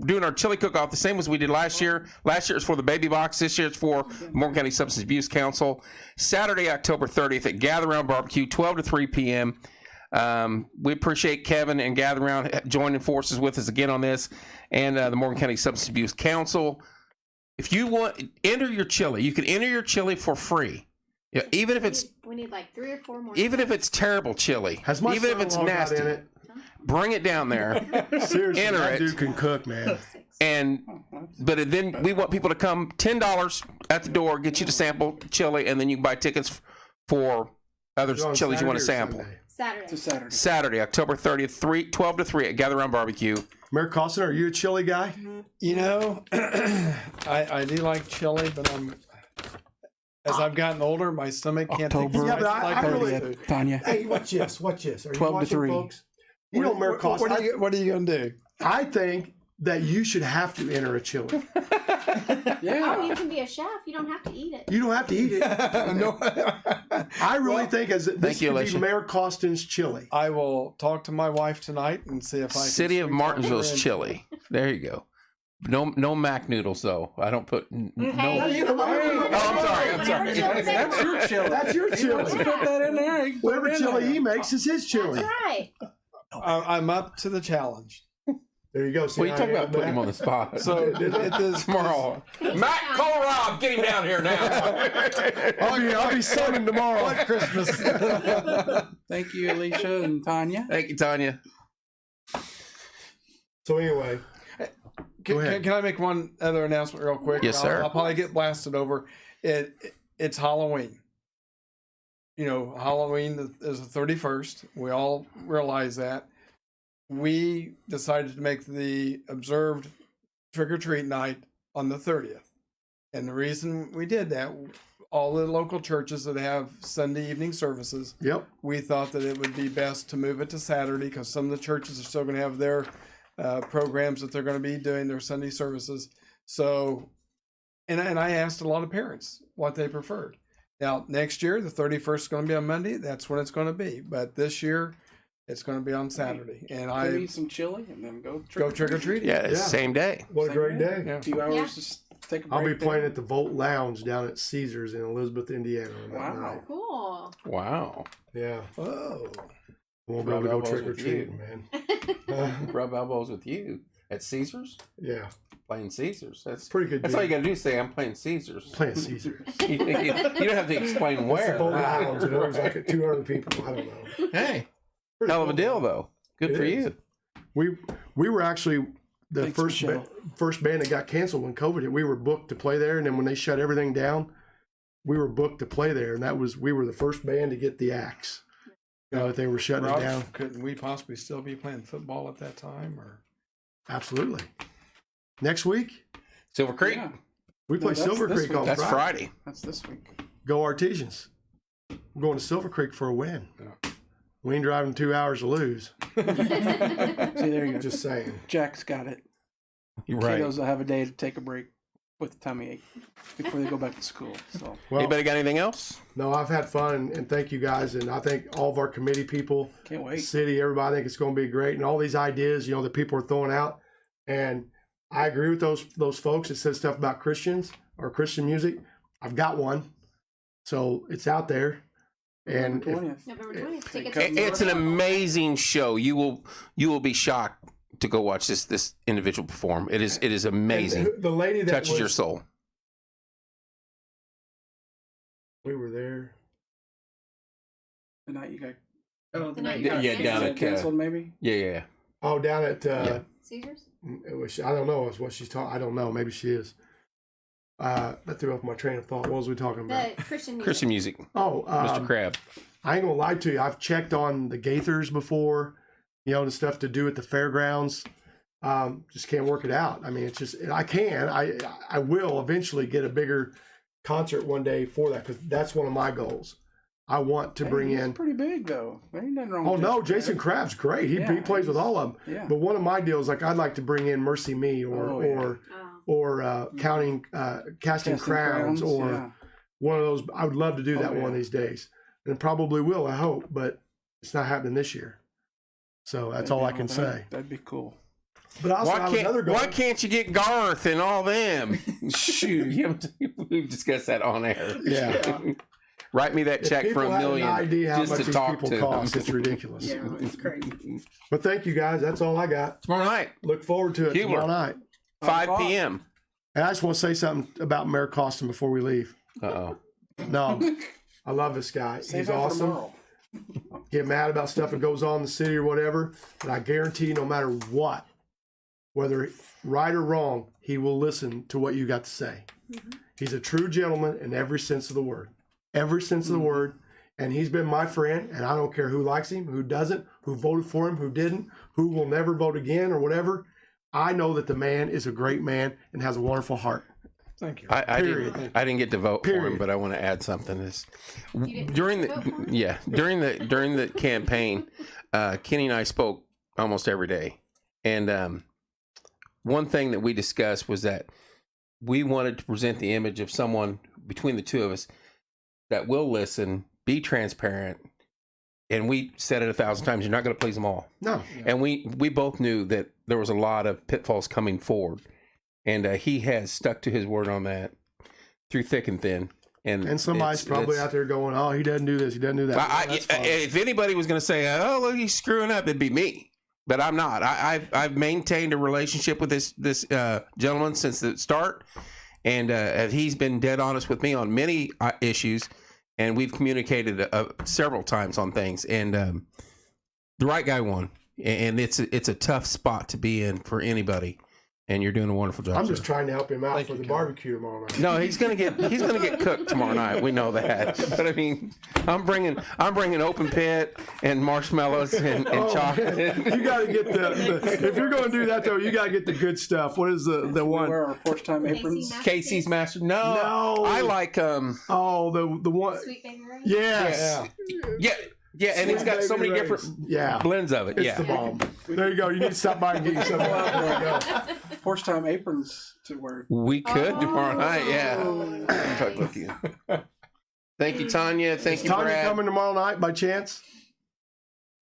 S1: doing our chili cook-off the same as we did last year. Last year it was for the baby box. This year it's for Morgan County Substance Abuse Council. Saturday, October 30th at Gather Round Barbecue, 12 to 3 p.m. We appreciate Kevin and Gather Round joining forces with us again on this, and the Morgan County Substance Abuse Council. If you want, enter your chili. You can enter your chili for free. Yeah, even if it's
S3: We need like 3 or 4 more.
S1: even if it's terrible chili,
S2: Has my
S1: even if it's
S2: son-in-law got
S1: nasty,
S2: in it?
S1: bring it down there.
S2: Seriously,
S1: Enter
S2: that
S1: it.
S2: dude can cook, man.
S1: And but then we want people to come $10 at the door, get you to sample chili, and then you can buy tickets for other
S2: Is it on
S1: chilies you want to
S2: Saturday or
S1: sample.
S2: Sunday?
S3: Saturday.
S5: It's a Saturday.
S1: Saturday, October 30th, 12 to 3 at Gather Round Barbecue.
S2: Mayor Costin, are you a chili guy?
S4: You know, I do like chili, but as I've gotten older, my stomach can't take
S5: October
S4: the
S2: Yeah, but
S4: spice like
S2: I
S4: I
S2: really-
S4: used to.
S5: Tanya.
S2: Hey, watch this. Watch this. Are you
S5: 12 to
S2: watching,
S5: 3.
S2: folks? You know, Mayor Costin,
S4: What are you gonna do?
S2: I think that you should have to enter a chili.
S3: Oh,
S5: Yeah.
S3: you can be a chef. You don't have to eat it.
S2: You don't have to eat it.
S4: No,
S2: I really think as this
S1: Thank you,
S2: could be
S1: Alicia.
S2: Mayor Costin's chili.
S4: I will talk to my wife tonight and see if I can
S1: City of
S4: sweet talk her
S1: Martinsville's
S4: into
S1: chili. There you go. No Mac noodles though. I don't put no.
S3: Hey,
S1: Oh, I'm sorry.
S5: That's your chili.
S2: That's your chili.
S5: Let's put that in there. You can put
S2: Whatever
S5: it in
S2: chili
S5: there.
S2: he makes is his chili.
S3: That's right.
S4: I'm up to the challenge.
S2: There you go. See,
S1: What are you talking
S2: I
S1: about putting him on the spot?
S4: So it is
S1: tomorrow. Matt Kolarov, get him down here now.
S2: I'll be sunning tomorrow.
S4: Christmas.
S5: Thank you, Alicia and Tanya.
S1: Thank you, Tanya.
S2: So anyway, Go ahead.
S4: Can I make one other announcement real quick?
S1: Yes, sir.
S4: I'll probably get blasted over. It's Halloween. You know, Halloween is the 31st. We all realize that. We decided to make the observed trick-or-treat night on the 30th. And the reason we did that, all the local churches that have Sunday evening services,
S2: yep.
S4: we thought that it would be best to move it to Saturday because some of the churches are still going to have their programs that they're going to be doing, their Sunday services. So, and I asked a lot of parents what they preferred. Now, next year, the 31st is going to be on Monday. That's when it's going to be. But this year, it's going to be on Saturday. And
S5: Go eat some chili and then go
S4: trick or treating.
S1: Yeah, it's
S2: Yeah.
S1: same day.
S2: What a great day.
S4: Yeah.
S5: A few hours,
S3: Yeah.
S5: just take a break.
S2: I'll be playing
S5: there.
S2: at the Volt Lounge down at Caesars in Elizabeth, Indiana. on that
S5: Wow.
S2: night.
S3: Cool.
S1: Wow.
S2: Yeah.
S4: Oh.
S2: We'll be able to go
S1: Rub elbows
S2: trick or
S1: with
S2: treating, man.
S1: Rub elbows with you at Caesars.
S2: Yeah.
S1: Playing Caesars. That's
S2: Pretty good.
S1: That's
S2: deal.
S1: all you got to do. is Say I'm playing Caesars.
S2: Playing Caesars.
S1: You don't have to explain
S2: What's the
S1: where.
S2: Volt Lounge? And it was like 200 people. I don't know.
S1: Hey,
S2: Pretty
S1: hell of a
S2: cool.
S1: deal though. Good
S2: It
S1: for
S2: is.
S1: you.
S2: We were actually the
S5: Thanks,
S2: first
S5: Michelle.
S2: first band that got canceled when COVID hit. We were booked to play there, and then when they shut everything down, we were booked to play there, and we were the first band to get the axe. That they were shutting
S4: Rob,
S2: it down.
S4: couldn't we possibly still be playing football at that time? Or
S2: Absolutely. Next week
S1: Silver Creek.
S5: Yeah,
S2: we play
S5: that's
S2: Silver
S5: this
S2: Creek
S5: week.
S2: on
S1: That's Friday.
S5: that's this week.
S2: Go Artesians. We're going to Silver Creek for a win.
S4: Yeah.
S2: We ain't driving 2 hours to lose.
S5: See, there you go.
S2: Just saying.
S5: Jack's got it.
S1: Right.
S5: Kiddos will have a day to take a break with a tummy ache before they go back to school. So
S2: Well,
S1: Anybody got anything else?
S2: no, I've had fun, and thank you guys, and I think all of our committee people,
S5: can't wait.
S2: city, everybody, I think it's going to be great, and all these ideas, that people are throwing out, and I agree with those folks that said stuff about Christians or Christian music. I've got one, so it's out there, and
S5: November 20th.
S3: November 20th. Tickets
S1: It's an amazing show. You will be shocked to go watch this individual perform. It is amazing.
S2: and the lady that
S1: Touches
S2: was,
S1: your soul.
S2: we were there.
S5: The night you got
S6: Oh,
S3: The night
S6: you
S3: you
S6: got
S3: got
S1: Yeah, down at
S5: canceled, maybe.
S1: yeah.
S2: Oh, down at
S1: Yeah.
S3: Caesars?
S2: it was, I don't know what she's talking. I don't know. Maybe she is. That threw off my train of thought. What was we talking about?
S3: The Christian music.
S1: Christian music.
S2: Oh,
S1: Mr. Crab.
S2: I ain't gonna lie to you. I've checked on the Gaithers before, the stuff to do at the fairgrounds. Just can't work it out. I mean, it's just I will eventually get a bigger concert one day for that, because that's one of my goals. I want to bring
S5: He's
S2: in.
S5: pretty big though. There ain't nothing wrong.
S2: Oh
S5: with
S2: no, Jason Crab's great. He
S5: Yeah,
S2: plays with all of them.
S5: Yeah.
S2: But one of my deals, like I'd like to bring in Mercy Me
S5: Oh, yeah.
S3: Oh.
S2: Casting Crowns, or
S5: yeah.
S2: one of those. I would love to do that
S5: Oh,
S2: one of
S5: yeah.
S2: these days, and probably will. I hope, but it's not happening this year. So that's all I can say.
S5: That'd be cool.
S2: But I also have another goal.
S1: Why can't you get Garth and all them? Shoot, we've discussed that on air.
S2: Yeah.
S1: Write me that
S2: If
S1: check for
S2: people
S1: $1
S2: had
S1: million
S2: an idea how
S1: just
S2: much
S1: to
S2: these
S1: talk
S2: people
S1: to
S2: cost,
S1: them.
S2: it's ridiculous.
S6: Yeah, it's crazy.
S2: But thank you guys. That's all I got.
S1: Tomorrow night,
S2: Look forward to it
S1: Hubler.
S2: tomorrow night.
S1: 5 p.m.
S2: And I just want to say something about Mayor Costin before we leave.
S1: Uh-oh.
S2: No, I love this guy.
S5: Save
S2: He's
S5: that for
S2: awesome.
S5: tomorrow.
S2: Get mad about stuff that goes on in the city or whatever, but I guarantee no matter what, whether right or wrong, he will listen to what you got to say. He's a true gentleman in every sense of the word. Every sense of the word. And he's been my friend, and I don't care who likes him, who doesn't, who voted for him, who didn't, who will never vote again or whatever. I know that the man is a great man and has a wonderful heart.
S4: Thank you.
S1: I
S2: Period.
S1: didn't get to vote for him,
S2: Period.
S1: but I want to add something.
S3: didn't
S1: During
S3: get to vote for him?
S1: during the campaign, Kenny and I spoke almost every day, and one thing that we discussed was that we wanted to present the image of someone between the two of us that will listen, be transparent, and we said it 1,000 times. You're not going to please them all,
S2: No.
S1: and we both knew that there was a lot of pitfalls coming forward. And he has stuck to his word on that through thick and thin.
S2: And somebody's probably out there going, oh, he doesn't do this, he doesn't do that. That's fine.
S1: If anybody was going to say, oh, look, he's screwing up, it'd be me. But I'm not. I've maintained a relationship with this gentleman since the start. And he's been dead honest with me on many issues. And we've communicated several times on things. And the right guy won. And it's a tough spot to be in for anybody. And you're doing a wonderful job.
S2: I'm
S1: sir.
S2: just trying to help him out
S4: Thank
S2: for
S4: you,
S2: the
S4: Kevin.
S2: barbecue tomorrow night.
S1: No, he's gonna get cooked tomorrow night. We know that. But I mean, I'm bringing open pit and marshmallows and
S2: Oh,
S1: chocolate.
S2: man. You got to get the if you're going to do that though, you got to get the good stuff. What is the
S5: We
S2: one?
S5: wear our Porch Time aprons.
S1: Casey's Master. No,
S2: No.
S1: I like
S2: Oh, the one.
S3: Sweet baby Ray?
S2: Yes.
S1: yeah, and it's got so
S2: Sweet
S1: many
S2: Baby
S1: different
S2: Ray's. Yeah.
S1: blends of it.
S2: It's
S1: Yeah,
S2: the bomb. There you go. You need to stop by and get you some. There you go.
S5: Porch Time aprons to wear.
S1: we could tomorrow night. Yeah,
S3: Oh,
S1: talk with you. Thank you, Tanya. Thank
S2: Is
S1: you,
S2: Tanya
S1: Brad.
S2: coming tomorrow night by chance?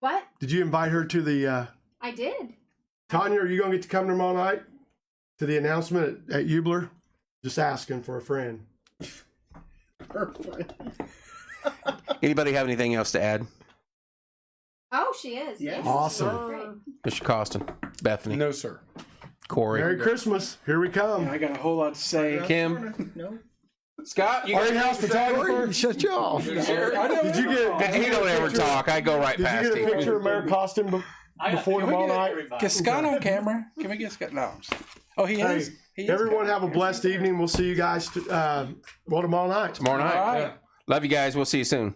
S3: What?
S2: Did you invite her to the?
S3: I did.
S2: Tanya, are you going to get to come tomorrow night to the announcement at Hubler? Just asking for a friend.
S1: Anybody have anything else to add,
S3: Oh, she is.
S6: Yes.
S2: Awesome.
S3: Great.
S1: Mr. Costin, Bethany,
S4: No, sir.
S1: Corey,
S2: Merry Christmas. Here we come.
S5: I got a whole lot to say.
S1: Kim,
S6: No.
S1: Scott? You
S2: White
S1: got
S2: House photographer, shut you off. Did you get?
S1: He don't ever talk. I go right
S2: Did
S1: past
S2: you get a
S1: him.
S2: picture of Mayor Costin before tomorrow night?
S5: Get Scott on camera. Can we get Scott? No. Oh, he
S2: Hey,
S5: is. He is
S2: everyone
S5: good.
S2: have a blessed evening. We'll see you guys tomorrow night.
S1: Tomorrow night.
S5: All right.
S1: Love you guys. We'll see you soon.